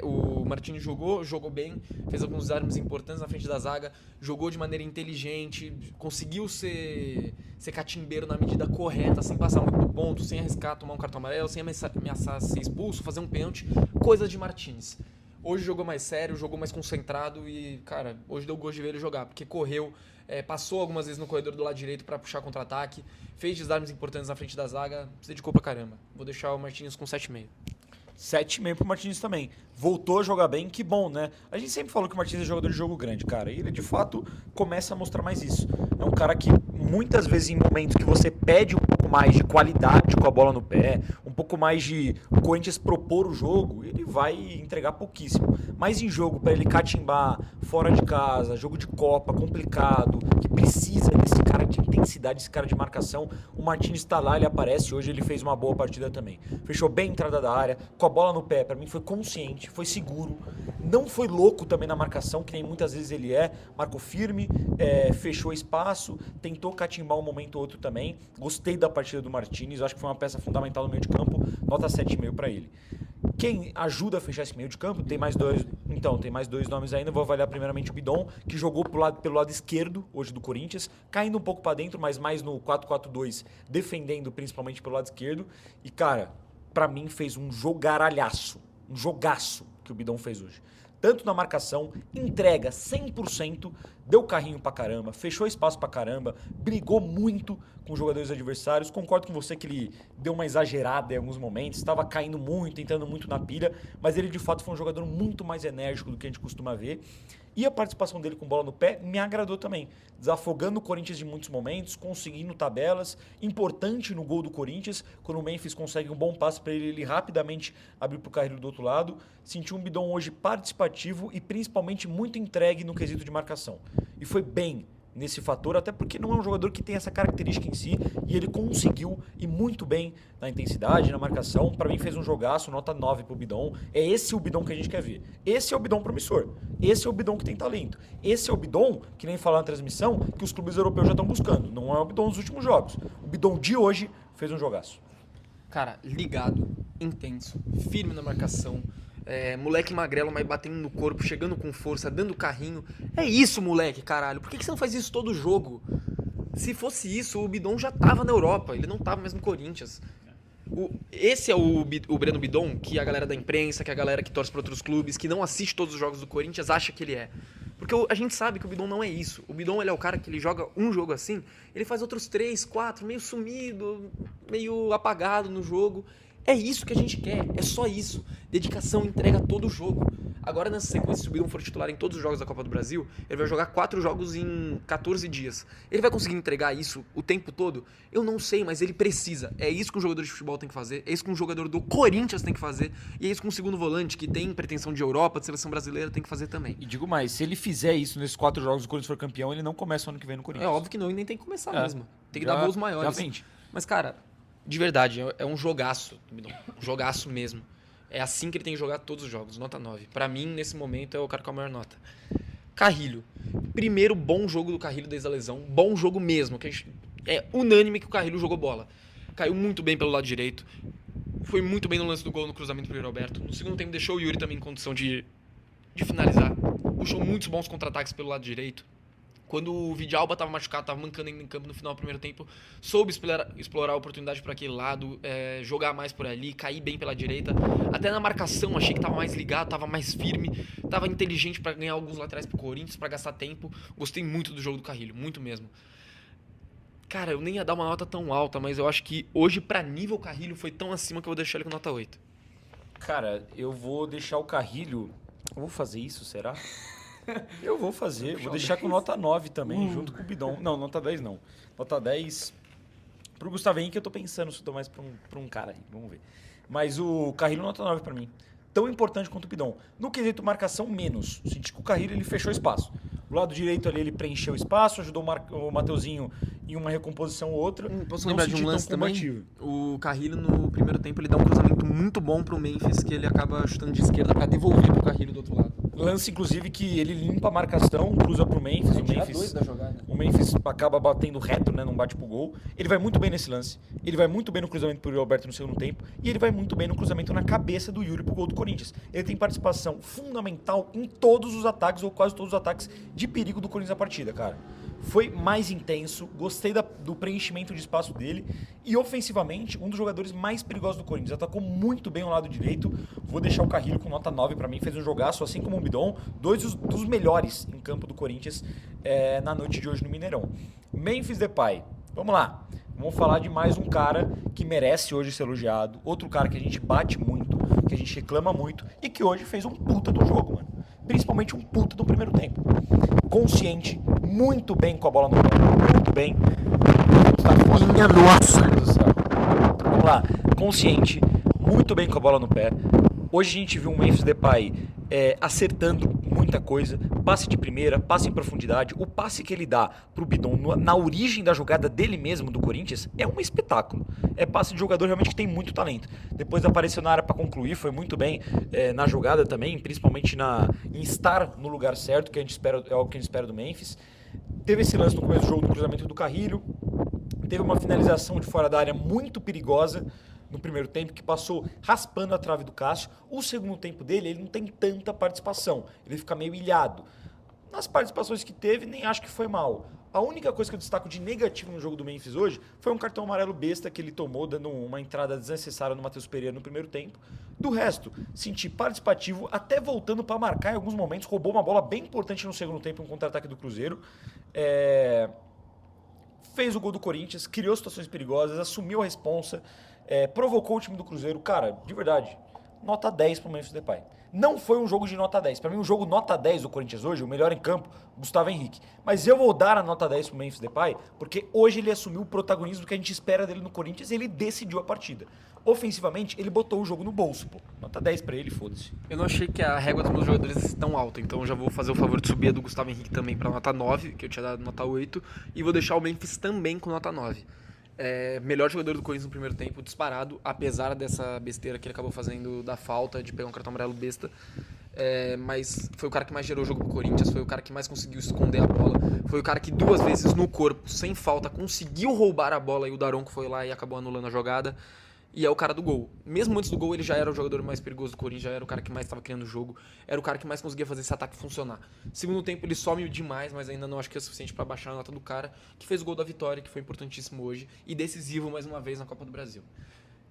o Martins jogou bem, fez alguns desarmes importantes na frente da zaga, jogou de maneira inteligente, conseguiu ser catimbeiro na medida correta, sem passar muito do ponto, sem arriscar tomar um cartão amarelo, sem ameaçar ser expulso, fazer um pênalti, coisa de Martins. Hoje jogou mais sério, jogou mais concentrado e, cara, hoje deu gosto de ver ele jogar, porque correu, passou algumas vezes no corredor do lado direito para puxar contra-ataque, fez desarmes importantes na frente da zaga, se dedicou pra caramba. Vou deixar o Martins com 7,5. 7,5 pro Martins também. Voltou a jogar bem, que bom, né? A gente sempre falou que o Martins é jogador de jogo grande, cara. E ele, de fato, começa a mostrar mais isso. É um cara que, muitas vezes, em momentos que você pede um pouco mais de qualidade com a bola no pé, um pouco mais de o Corinthians propor o jogo, ele vai entregar pouquíssimo. Mas em jogo, para ele catimbar, fora de casa, jogo de Copa, complicado, que precisa desse cara de intensidade, desse cara de marcação, o Martins está lá, ele aparece. Hoje ele fez uma boa partida também. Fechou bem a entrada da área, com a bola no pé, para mim foi consciente, foi seguro, não foi louco também na marcação, que nem muitas vezes ele marcou firme, fechou espaço, tentou catimbar um momento ou outro também. Gostei da partida do Martins, acho que foi uma peça fundamental no meio de campo, nota 7,5 para ele. Quem ajuda a fechar esse meio de campo, tem mais dois nomes ainda. Vou avaliar primeiramente o Bidon, que jogou pelo lado esquerdo hoje do Corinthians, caindo um pouco para dentro, mas mais no 4-4-2, defendendo principalmente pelo lado esquerdo. E cara, pra mim fez um jogaço que o Bidon fez hoje. Tanto na marcação, entrega 100%, deu carrinho pra caramba, fechou espaço pra caramba, brigou muito com os jogadores adversários. Concordo com você que ele deu uma exagerada em alguns momentos, estava caindo muito, entrando muito na pilha, mas ele de fato foi um jogador muito mais enérgico do que a gente costuma ver. E a participação dele com bola no pé me agradou também. Desafogando o Corinthians em muitos momentos, conseguindo tabelas. Importante no gol do Corinthians, quando o Memphis consegue um bom passe para ele rapidamente abrir para o Carrilho do outro lado. Senti um Bidon hoje participativo e principalmente muito entregue no quesito de marcação. E foi bem nesse fator, até porque não é um jogador que tem essa característica em si, e ele conseguiu ir muito bem na intensidade, na marcação. Para mim fez um jogaço, nota 9 pro Bidon. É esse o Bidon que a gente quer ver. Esse é o Bidon promissor. Esse é o Bidon que tem talento. Esse é o Bidon, que nem falar na transmissão, que os clubes europeus já estão buscando. Não é o Bidon dos últimos jogos. O Bidon de hoje fez um jogaço. Cara, ligado, intenso, firme na marcação, moleque magrelo, mas batendo no corpo, chegando com força, dando carrinho. É isso, moleque, caralho. Por que você não faz isso todo jogo? Se fosse isso, o Bidon já tava na Europa, ele não tava mesmo no Corinthians. Esse é o Breno Bidon que a galera da imprensa, que a galera que torce para outros clubes, que não assiste todos os jogos do Corinthians, acha que ele é. Porque a gente sabe que o Bidon não é isso. O Bidon, ele é o cara que ele joga um jogo assim, ele faz outros 3, 4, meio sumido, meio apagado no jogo. É isso que a gente quer, é só isso. Dedicação, entrega todo o jogo. Agora, nessa sequência, se o Bidon for titular em todos os jogos da Copa do Brasil, ele vai jogar 4 jogos em 14 dias. Ele vai conseguir entregar isso o tempo todo? Eu não sei, mas ele precisa. É isso que um jogador de futebol tem que fazer, é isso que um jogador do Corinthians tem que fazer, e é isso que um segundo volante, que tem pretensão de Europa, de seleção brasileira, tem que fazer também. E digo mais, se ele fizer isso nesses 4 jogos e o Corinthians for campeão, ele não começa o ano que vem no Corinthians. É óbvio que não, e nem tem que começar mesmo. Tem que dar voos maiores. Já vende. Mas, cara, de verdade, é um jogaço, um jogaço mesmo. É assim que ele tem que jogar todos os jogos, nota 9. Pra mim, nesse momento, é o cara com a maior nota. Carrilho. Primeiro bom jogo do Carrilho desde a lesão. Bom jogo mesmo. Que é unânime que o Carrilho jogou bola. Caiu muito bem pelo lado direito. Foi muito bem no lance do gol no cruzamento pro Yuri Alberto. No segundo tempo deixou o Yuri também em condição de finalizar. Puxou muitos bons contra-ataques pelo lado direito. Quando o Vidalba estava machucado, estava mancando ainda em campo no final do primeiro tempo, soube explorar a oportunidade para aquele lado, jogar mais por ali, cair bem pela direita. Até na marcação achei que estava mais ligado, estava mais firme, estava inteligente para ganhar alguns laterais pro Corinthians, para gastar tempo. Gostei muito do jogo do Carrilho, muito mesmo. Cara, eu nem ia dar uma nota tão alta, mas eu acho que hoje, para nível Carrilho, foi tão acima que eu vou deixar ele com nota 8. Cara, eu vou deixar o Carrilho... Eu vou fazer isso, será? Eu vou fazer, vou deixar com nota 9 também, junto com o Bidon. Não, nota 10 não. Nota 10 pro Gustavo Henrique, eu tô pensando se eu tô mais pra um cara aí, vamos ver. Mas o Carrilho nota 9 pra mim. Tão importante quanto o Bidon. No quesito marcação, menos. Senti que o Carrilho ele fechou espaço. Do lado direito ali ele preencheu espaço, ajudou o Mateuzinho em uma recomposição ou outra. Posso lembrar de um lance também? O Carrilho no primeiro tempo ele dá um cruzamento muito bom pro Memphis, que ele acaba chutando de esquerda pra devolver pro Carrilho do outro lado. Lance, inclusive, que ele limpa a marcação, cruza pro Memphis. O Memphis, da jogada. O Memphis acaba batendo reto, né? Não bate pro gol. Ele vai muito bem nesse lance. Ele vai muito bem no cruzamento pro Yuri Alberto no segundo tempo. E ele vai muito bem no cruzamento na cabeça do Yuri pro gol do Corinthians. Ele tem participação fundamental em todos os ataques, ou quase todos os ataques de perigo do Corinthians na partida, cara. Foi mais intenso, gostei do preenchimento de espaço dele e ofensivamente, um dos jogadores mais perigosos do Corinthians. Atacou muito bem o lado direito. Vou deixar o Carrilho com nota 9 para mim, fez um jogaço, assim como o Bidon, dois dos melhores em campo do Corinthians na noite de hoje no Mineirão. Memphis Depay, vamos lá. Vamos falar de mais um cara que merece hoje ser elogiado, outro cara que a gente bate muito, que a gente reclama muito e que hoje fez um puta do jogo, mano. Principalmente um puta do primeiro tempo. Consciente, muito bem com a bola no pé, muito bem. Minha nossa! Vamos lá, consciente, muito bem com a bola no pé. Hoje a gente viu um Memphis Depay acertando muita coisa, passe de primeira, passe em profundidade, o passe que ele dá pro Bidon na origem da jogada dele mesmo, do Corinthians, é um espetáculo. É passe de jogador realmente que tem muito talento. Depois apareceu na área para concluir, foi muito bem na jogada também, principalmente em estar no lugar certo, que a gente espera, é o que a gente espera do Memphis. Teve esse lance no começo do jogo do cruzamento do Carrilho, teve uma finalização de fora da área muito perigosa no primeiro tempo, que passou raspando a trave do Cássio. O segundo tempo dele, ele não tem tanta participação, ele fica meio ilhado. Nas participações que teve, nem acho que foi mal. A única coisa que eu destaco de negativo no jogo do Memphis hoje foi um cartão amarelo besta que ele tomou, dando uma entrada desnecessária no Matheus Pereira no primeiro tempo. Do resto, senti participativo, até voltando para marcar em alguns momentos, roubou uma bola bem importante no segundo tempo, um contra-ataque do Cruzeiro. Fez o gol do Corinthians, criou situações perigosas, assumiu a responsa, provocou o time do Cruzeiro. Cara, de verdade, nota 10 pro Memphis Depay. Não foi um jogo de nota 10. Para mim, um jogo nota 10 do Corinthians hoje, o melhor em campo, Gustavo Henrique. Mas eu vou dar a nota 10 pro Memphis Depay, porque hoje ele assumiu o protagonismo que a gente espera dele no Corinthians e ele decidiu a partida. Ofensivamente, ele botou o jogo no bolso, pô. Nota 10 pra ele, foda-se. Eu não achei que a régua dos meus jogadores fosse tão alta, então eu já vou fazer o favor de subir a do Gustavo Henrique também pra nota 9, que eu tinha dado nota 8, e vou deixar o Memphis também com nota 9. Melhor jogador do Corinthians no primeiro tempo, disparado, apesar dessa besteira que ele acabou fazendo da falta de pegar um cartão amarelo besta. Mas foi o cara que mais gerou o jogo pro Corinthians, foi o cara que mais conseguiu esconder a bola, foi o cara que 2 vezes no corpo, sem falta, conseguiu roubar a bola e o Daronco foi lá e acabou anulando a jogada. E é o cara do gol. Mesmo antes do gol, ele já era o jogador mais perigoso do Corinthians, já era o cara que mais estava criando o jogo, era o cara que mais conseguia fazer esse ataque funcionar. Segundo tempo, ele some demais, mas ainda não acho que é suficiente para baixar a nota do cara, que fez o gol da vitória, que foi importantíssimo hoje, e decisivo mais uma vez na Copa do Brasil.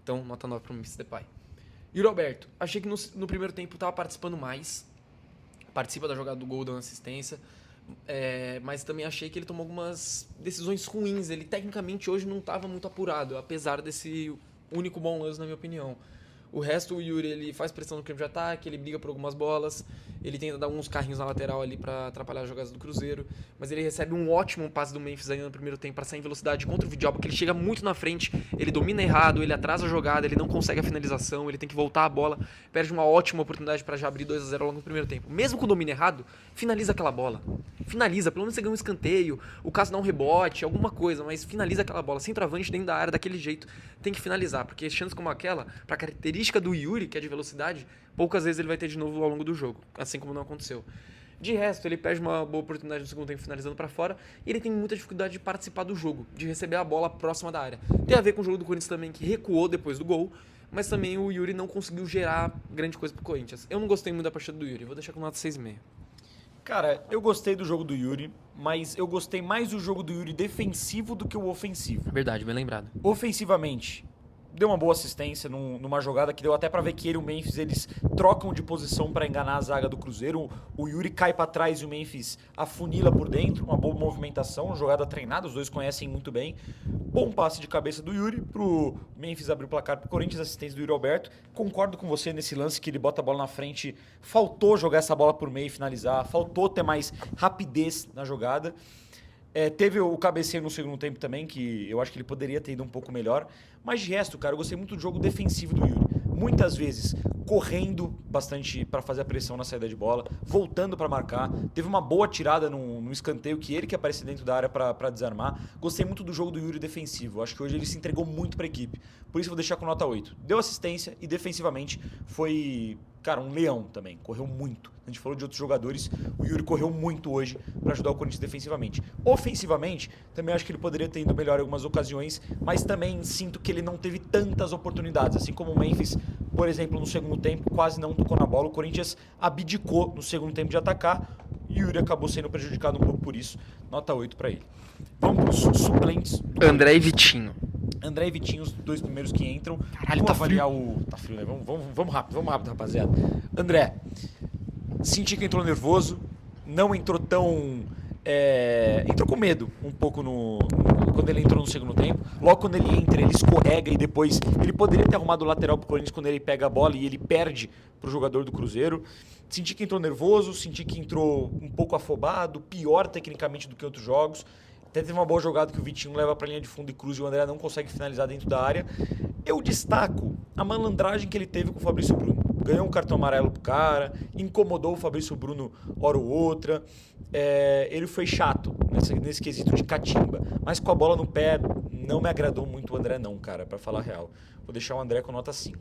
Então, nota 9 para o Memphis Depay. Yuri Alberto, achei que no primeiro tempo estava participando mais, participa da jogada do gol, dando assistência, mas também achei que ele tomou algumas decisões ruins. Ele tecnicamente hoje não estava muito apurado, apesar desse único bom lance, na minha opinião. O resto, o Yuri, ele faz pressão no campo de ataque, ele briga por algumas bolas, ele tenta dar uns carrinhos na lateral ali para atrapalhar as jogadas do Cruzeiro, mas ele recebe um ótimo passe do Memphis ainda no primeiro tempo para sair em velocidade contra o Vidal, porque ele chega muito na frente, ele domina errado, ele atrasa a jogada, ele não consegue a finalização, ele tem que voltar a bola, perde uma ótima oportunidade para já abrir 2-0 logo no primeiro tempo. Mesmo com o domínio errado, finaliza aquela bola. Finaliza, pelo menos você ganha um escanteio, o caso dá um rebote, alguma coisa, mas finaliza aquela bola. Centroavante dentro da área, daquele jeito, tem que finalizar, porque chances como aquela, para a característica do Yuri, que é de velocidade, poucas vezes ele vai ter de novo ao longo do jogo, assim como não aconteceu. De resto, ele perde uma boa oportunidade no segundo tempo finalizando para fora, e ele tem muita dificuldade de participar do jogo, de receber a bola próxima da área. Tem a ver com o jogo do Corinthians também, que recuou depois do gol, mas também o Yuri não conseguiu gerar grande coisa pro Corinthians. Eu não gostei muito da partida do Yuri, vou deixar com nota 6,5. Cara, eu gostei do jogo do Yuri, mas eu gostei mais do jogo do Yuri defensivo do que o ofensivo. Verdade, bem lembrado. Ofensivamente, deu uma boa assistência numa jogada que deu até pra ver que ele e o Memphis, eles trocam de posição pra enganar a zaga do Cruzeiro. O Yuri cai pra trás e o Memphis afunila por dentro, uma boa movimentação, jogada treinada, os dois conhecem muito bem. Bom passe de cabeça do Yuri pro Memphis abrir o placar pro Corinthians, assistência do Yuri Alberto. Concordo com você nesse lance que ele bota a bola na frente, faltou jogar essa bola por meio e finalizar, faltou ter mais rapidez na jogada. Teve o cabeceio no segundo tempo também, que eu acho que ele poderia ter ido um pouco melhor. Mas de resto, cara, eu gostei muito do jogo defensivo do Yuri. Muitas vezes, correndo bastante para fazer a pressão na saída de bola, voltando para marcar. Teve uma boa tirada no escanteio que ele que aparece dentro da área para desarmar. Gostei muito do jogo do Yuri defensivo. Acho que hoje ele se entregou muito para a equipe. Por isso eu vou deixar com nota 8. Deu assistência e defensivamente foi, cara, um leão também. Correu muito. A gente falou de outros jogadores. O Yuri correu muito hoje para ajudar o Corinthians defensivamente. Ofensivamente, também acho que ele poderia ter ido melhor em algumas ocasiões, mas também sinto que ele não teve tantas oportunidades. Assim como o Memphis, por exemplo, no segundo tempo, quase não tocou na bola. O Corinthians abdicou no segundo tempo de atacar. E o Yuri acabou sendo prejudicado um pouco por isso. Nota 8 para ele. Vamos para os suplentes. André e Vitinho. André e Vitinho, os dois primeiros que entram. Caralho, Vamos tá avaliar Tá frio, né? Vamos rápido, rapaziada. André, senti que entrou nervoso, não entrou tão... entrou com medo um pouco quando ele entrou no segundo tempo. Logo quando ele entra, ele escorrega e depois... Ele poderia ter arrumado o lateral pro Corinthians quando ele pega a bola e ele perde pro jogador do Cruzeiro. Senti que entrou nervoso, senti que entrou um pouco afobado, pior tecnicamente do que outros jogos. Até teve uma boa jogada que o Vitinho leva para a linha de fundo e cruza e o André não consegue finalizar dentro da área. Eu destaco a malandragem que ele teve com o Fabrício Bruno. Ganhou um cartão amarelo pro cara, incomodou o Fabrício Bruno hora ou outra. Ele foi chato nesse quesito de catimba. Mas com a bola no pé, não me agradou muito o André não, cara, para falar a real. Vou deixar o André com nota 5.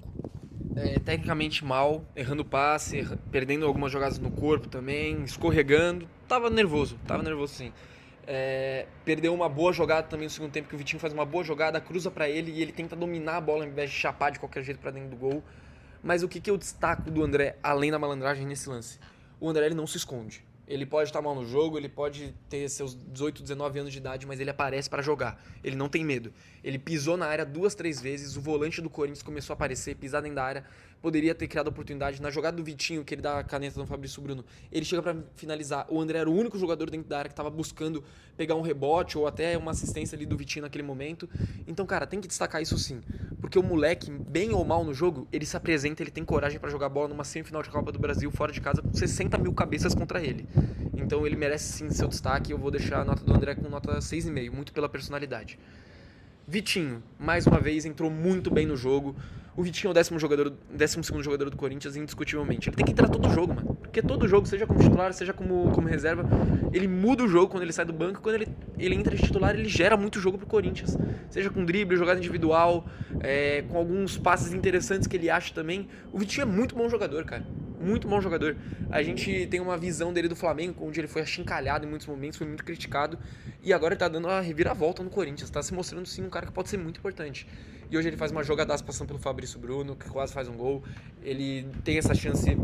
Tecnicamente mal, errando passe, perdendo algumas jogadas no corpo também, escorregando. Tava nervoso sim. Perdeu uma boa jogada também no segundo tempo, que o Vitinho faz uma boa jogada, cruza pra ele e ele tenta dominar a bola ao invés de chapar de qualquer jeito pra dentro do gol. Mas o que eu destaco do André, além da malandragem nesse lance? O André, ele não se esconde. Ele pode estar mal no jogo, ele pode ter seus 18, 19 anos de idade, mas ele aparece pra jogar. Ele não tem medo. Ele pisou na área 2, 3 vezes, o volante do Corinthians começou a aparecer, pisar dentro da área, poderia ter criado oportunidade. Na jogada do Vitinho, que ele dá a caneta no Fabrício Bruno, ele chega pra finalizar. O André era o único jogador dentro da área que estava buscando pegar um rebote ou até uma assistência ali do Vitinho naquele momento. Então, cara, tem que destacar isso sim. Porque o moleque, bem ou mal no jogo, ele se apresenta, ele tem coragem pra jogar bola numa semifinal de Copa do Brasil fora de casa com 60 mil cabeças contra ele. Então ele merece sim seu destaque. Eu vou deixar a nota do André com nota 6,5, muito pela personalidade. Vitinho, mais uma vez, entrou muito bem no jogo. O Vitinho é o 12º jogador do Corinthians, indiscutivelmente. Ele tem que entrar todo jogo, mano. Porque todo jogo, seja como titular, seja como reserva, ele muda o jogo quando ele sai do banco. Quando ele entra de titular, ele gera muito jogo pro Corinthians. Seja com drible, jogada individual, com alguns passes interessantes que ele acha também. O Vitinho é muito bom jogador, cara. Muito bom jogador. A gente tem uma visão dele do Flamengo, onde ele foi achincalhado em muitos momentos, foi muito criticado. E agora ele tá dando uma reviravolta no Corinthians. Tá se mostrando, sim, um cara que pode ser muito importante. E hoje ele faz uma jogadaça passando pelo Fabrício Bruno, que quase faz um gol. Ele tem essa chance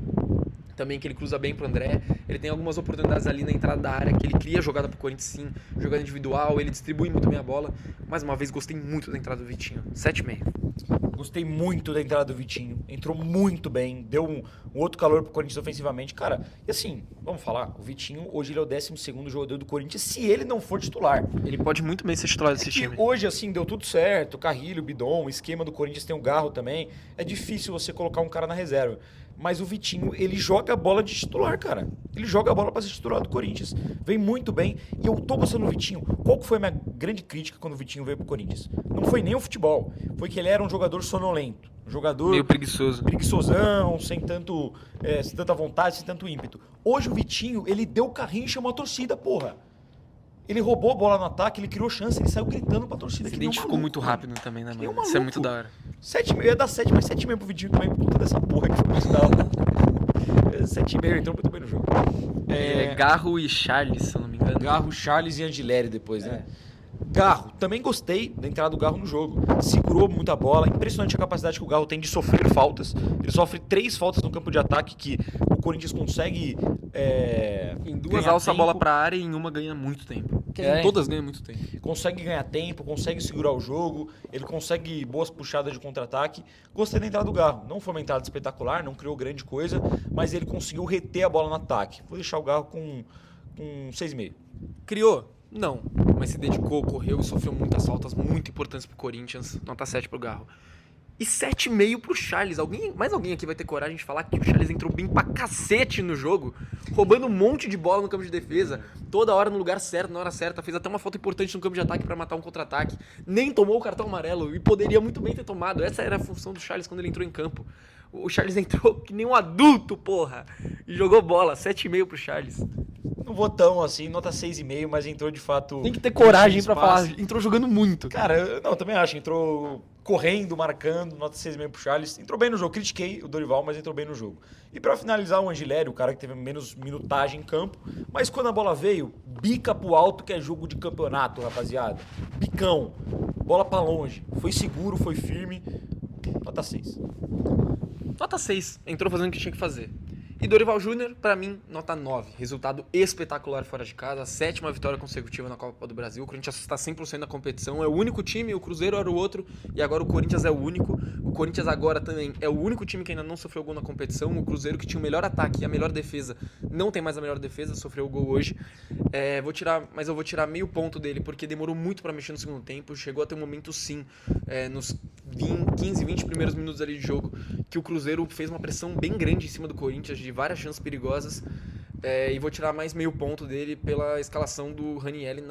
também que ele cruza bem pro André. Ele tem algumas oportunidades ali na entrada da área, que ele cria jogada pro Corinthians, sim. Jogada individual, ele distribui muito bem a bola. Mais uma vez, gostei muito da entrada do Vitinho. 7,5. Gostei muito da entrada do Vitinho. Entrou muito bem. Deu um outro calor pro Corinthians ofensivamente. Cara, e assim, vamos falar. O Vitinho, hoje ele é o 12º jogador do Corinthians, se ele não for titular. Ele pode muito bem ser titular desse time. Hoje, assim, deu tudo certo. Carrilho, Bidon, o esquema do Corinthians tem o Garro também. É difícil você colocar um cara na reserva. Mas o Vitinho, ele joga a bola de titular, cara. Ele joga a bola para ser titular do Corinthians. Vem muito bem. E eu tô gostando do Vitinho. Qual que foi a minha grande crítica quando o Vitinho veio pro Corinthians? Não foi nem o futebol. Foi que ele era um jogador sonolento. Um jogador... meio preguiçoso. Preguiçosão, sem tanta vontade, sem tanto ímpeto. Hoje o Vitinho, ele deu o carrinho e chamou a torcida, porra. Ele roubou a bola no ataque, ele criou chance, ele saiu gritando pra torcida. Se identificou muito rápido também, né, mano? Isso é muito da hora. 7,5, ia dar 7, mas 7,5 pro Vitinho também, por conta dessa porra que foi muito da hora. 7,5, entrou muito bem no jogo. Garro e Charles, se eu não me engano. Garro, Charles e Angileri depois, né? Garro, também gostei da entrada do Garro no jogo. Segurou muita bola. Impressionante a capacidade que o Garro tem de sofrer faltas. Ele sofre 3 faltas no campo de ataque que o Corinthians consegue. Em 2 alça a bola pra área e em uma ganha muito tempo. Todas ganham muito tempo. Consegue ganhar tempo, consegue segurar o jogo. Ele consegue boas puxadas de contra-ataque. Gostei da entrada do Garro. Não foi uma entrada espetacular, não criou grande coisa, mas ele conseguiu reter a bola no ataque. Vou deixar o Garro com 6,5. Criou? Não, mas se dedicou, correu e sofreu muitas faltas muito importantes pro Corinthians. Nota 7 pro Garro. E 7,5 pro Charles. Mais alguém aqui vai ter coragem de falar que o Charles entrou bem pra cacete no jogo, roubando um monte de bola no campo de defesa, toda hora no lugar certo, na hora certa, fez até uma falta importante no campo de ataque pra matar um contra-ataque, nem tomou o cartão amarelo e poderia muito bem ter tomado. Essa era a função do Charles quando ele entrou em campo. O Charles entrou que nem um adulto, porra. E jogou bola, 7,5 pro Charles. Não vou tão assim, nota 6,5, mas entrou de fato... Tem que ter coragem pra espaço. falar. Entrou jogando muito. Cara, eu também acho. Entrou correndo, marcando, nota 6,5 pro Charles. Entrou bem no jogo. Critiquei o Dorival, mas entrou bem no jogo. E pra finalizar, o Angileri, o cara que teve menos minutagem em campo. Mas quando a bola veio, bica pro alto, que é jogo de campeonato, rapaziada. Bicão. Bola pra longe. Foi seguro, foi firme. Nota 6. Nota 6. Entrou fazendo o que tinha que fazer. E Dorival Júnior, pra mim, nota 9. Resultado espetacular fora de casa. 7ª vitória consecutiva na Copa do Brasil. O Corinthians está 100% na competição. É o único time, o Cruzeiro era o outro. E agora o Corinthians é o único. O Corinthians agora também é o único time que ainda não sofreu gol na competição. O Cruzeiro, que tinha o melhor ataque e a melhor defesa, não tem mais a melhor defesa, sofreu o gol hoje. Mas eu vou tirar meio ponto dele, porque demorou muito pra mexer no segundo tempo. Chegou a ter um momento, sim, nos 15, 20 primeiros minutos ali de jogo, que o Cruzeiro fez uma pressão bem grande em cima do Corinthians, de várias chances perigosas. E vou tirar mais meio ponto dele pela escalação do Ranieri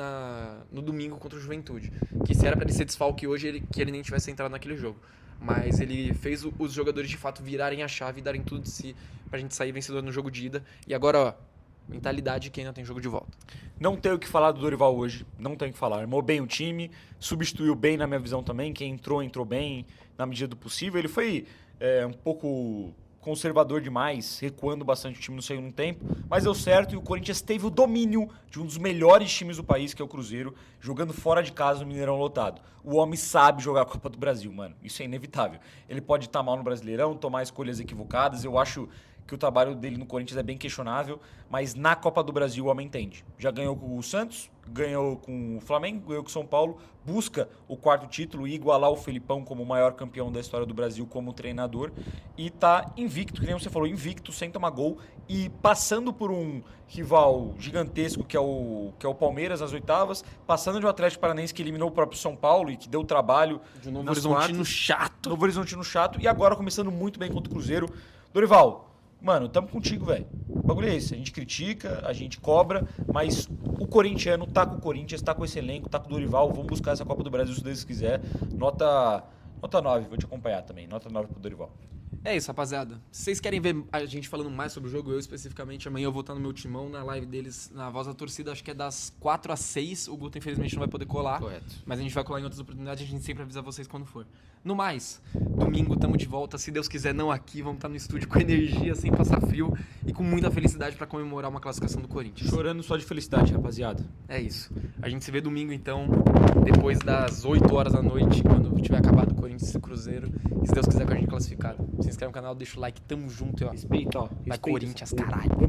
no domingo contra o Juventude. Que se era pra ele ser desfalque hoje, que ele nem tivesse entrado naquele jogo. Mas ele fez os jogadores de fato virarem a chave e darem tudo de si pra gente sair vencedor no jogo de ida. E agora, ó, mentalidade que ainda tem jogo de volta. Não tenho o que falar do Dorival hoje, não tenho o que falar. Armou bem o time, substituiu bem na minha visão também. Quem entrou bem na medida do possível. Ele foi um pouco conservador demais, recuando bastante o time no segundo tempo, mas deu certo e o Corinthians teve o domínio de um dos melhores times do país, que é o Cruzeiro, jogando fora de casa no Mineirão lotado. O homem sabe jogar a Copa do Brasil, mano. Isso é inevitável. Ele pode estar mal no Brasileirão, tomar escolhas equivocadas. Eu acho que o trabalho dele no Corinthians é bem questionável, mas na Copa do Brasil o homem entende. Já ganhou com o Santos, ganhou com o Flamengo, ganhou com o São Paulo, busca o 4º título e igualar o Felipão como o maior campeão da história do Brasil como treinador, e tá invicto, que nem você falou, invicto, sem tomar gol, e passando por um rival gigantesco que é o Palmeiras nas oitavas, passando de um Atlético Paranaense que eliminou o próprio São Paulo e que deu trabalho De um Novo nas Horizontino quartas. chato. Novo Horizontino chato, e agora começando muito bem contra o Cruzeiro. Dorival, mano, tamo contigo, velho. O bagulho é esse. A gente critica, a gente cobra, mas o corintiano tá com o Corinthians, tá com esse elenco, tá com o Dorival. Vamos buscar essa Copa do Brasil se Deus quiser. Nota 9, vou te acompanhar também. Nota 9 pro Dorival. É isso, rapaziada. Se vocês querem ver a gente falando mais sobre o jogo, eu especificamente, amanhã eu vou estar no meu timão, na live deles, na Voz da Torcida, acho que é das 4 às 6. O Guto, infelizmente, não vai poder colar. Correto. Mas a gente vai colar em outras oportunidades, a gente sempre avisa vocês quando for. No mais, domingo tamo de volta, se Deus quiser, não aqui, vamos estar no estúdio com energia, sem passar frio e com muita felicidade pra comemorar uma classificação do Corinthians. Chorando só de felicidade, rapaziada. É isso. A gente se vê domingo, então, depois das 8 horas da noite, quando tiver acabado o Corinthians e o Cruzeiro. E se Deus quiser com a gente classificado. Se inscreve no canal, deixa o like, tamo junto, ó. Respeita, ó. Vai Respeita Corinthians, essa porra. caralho.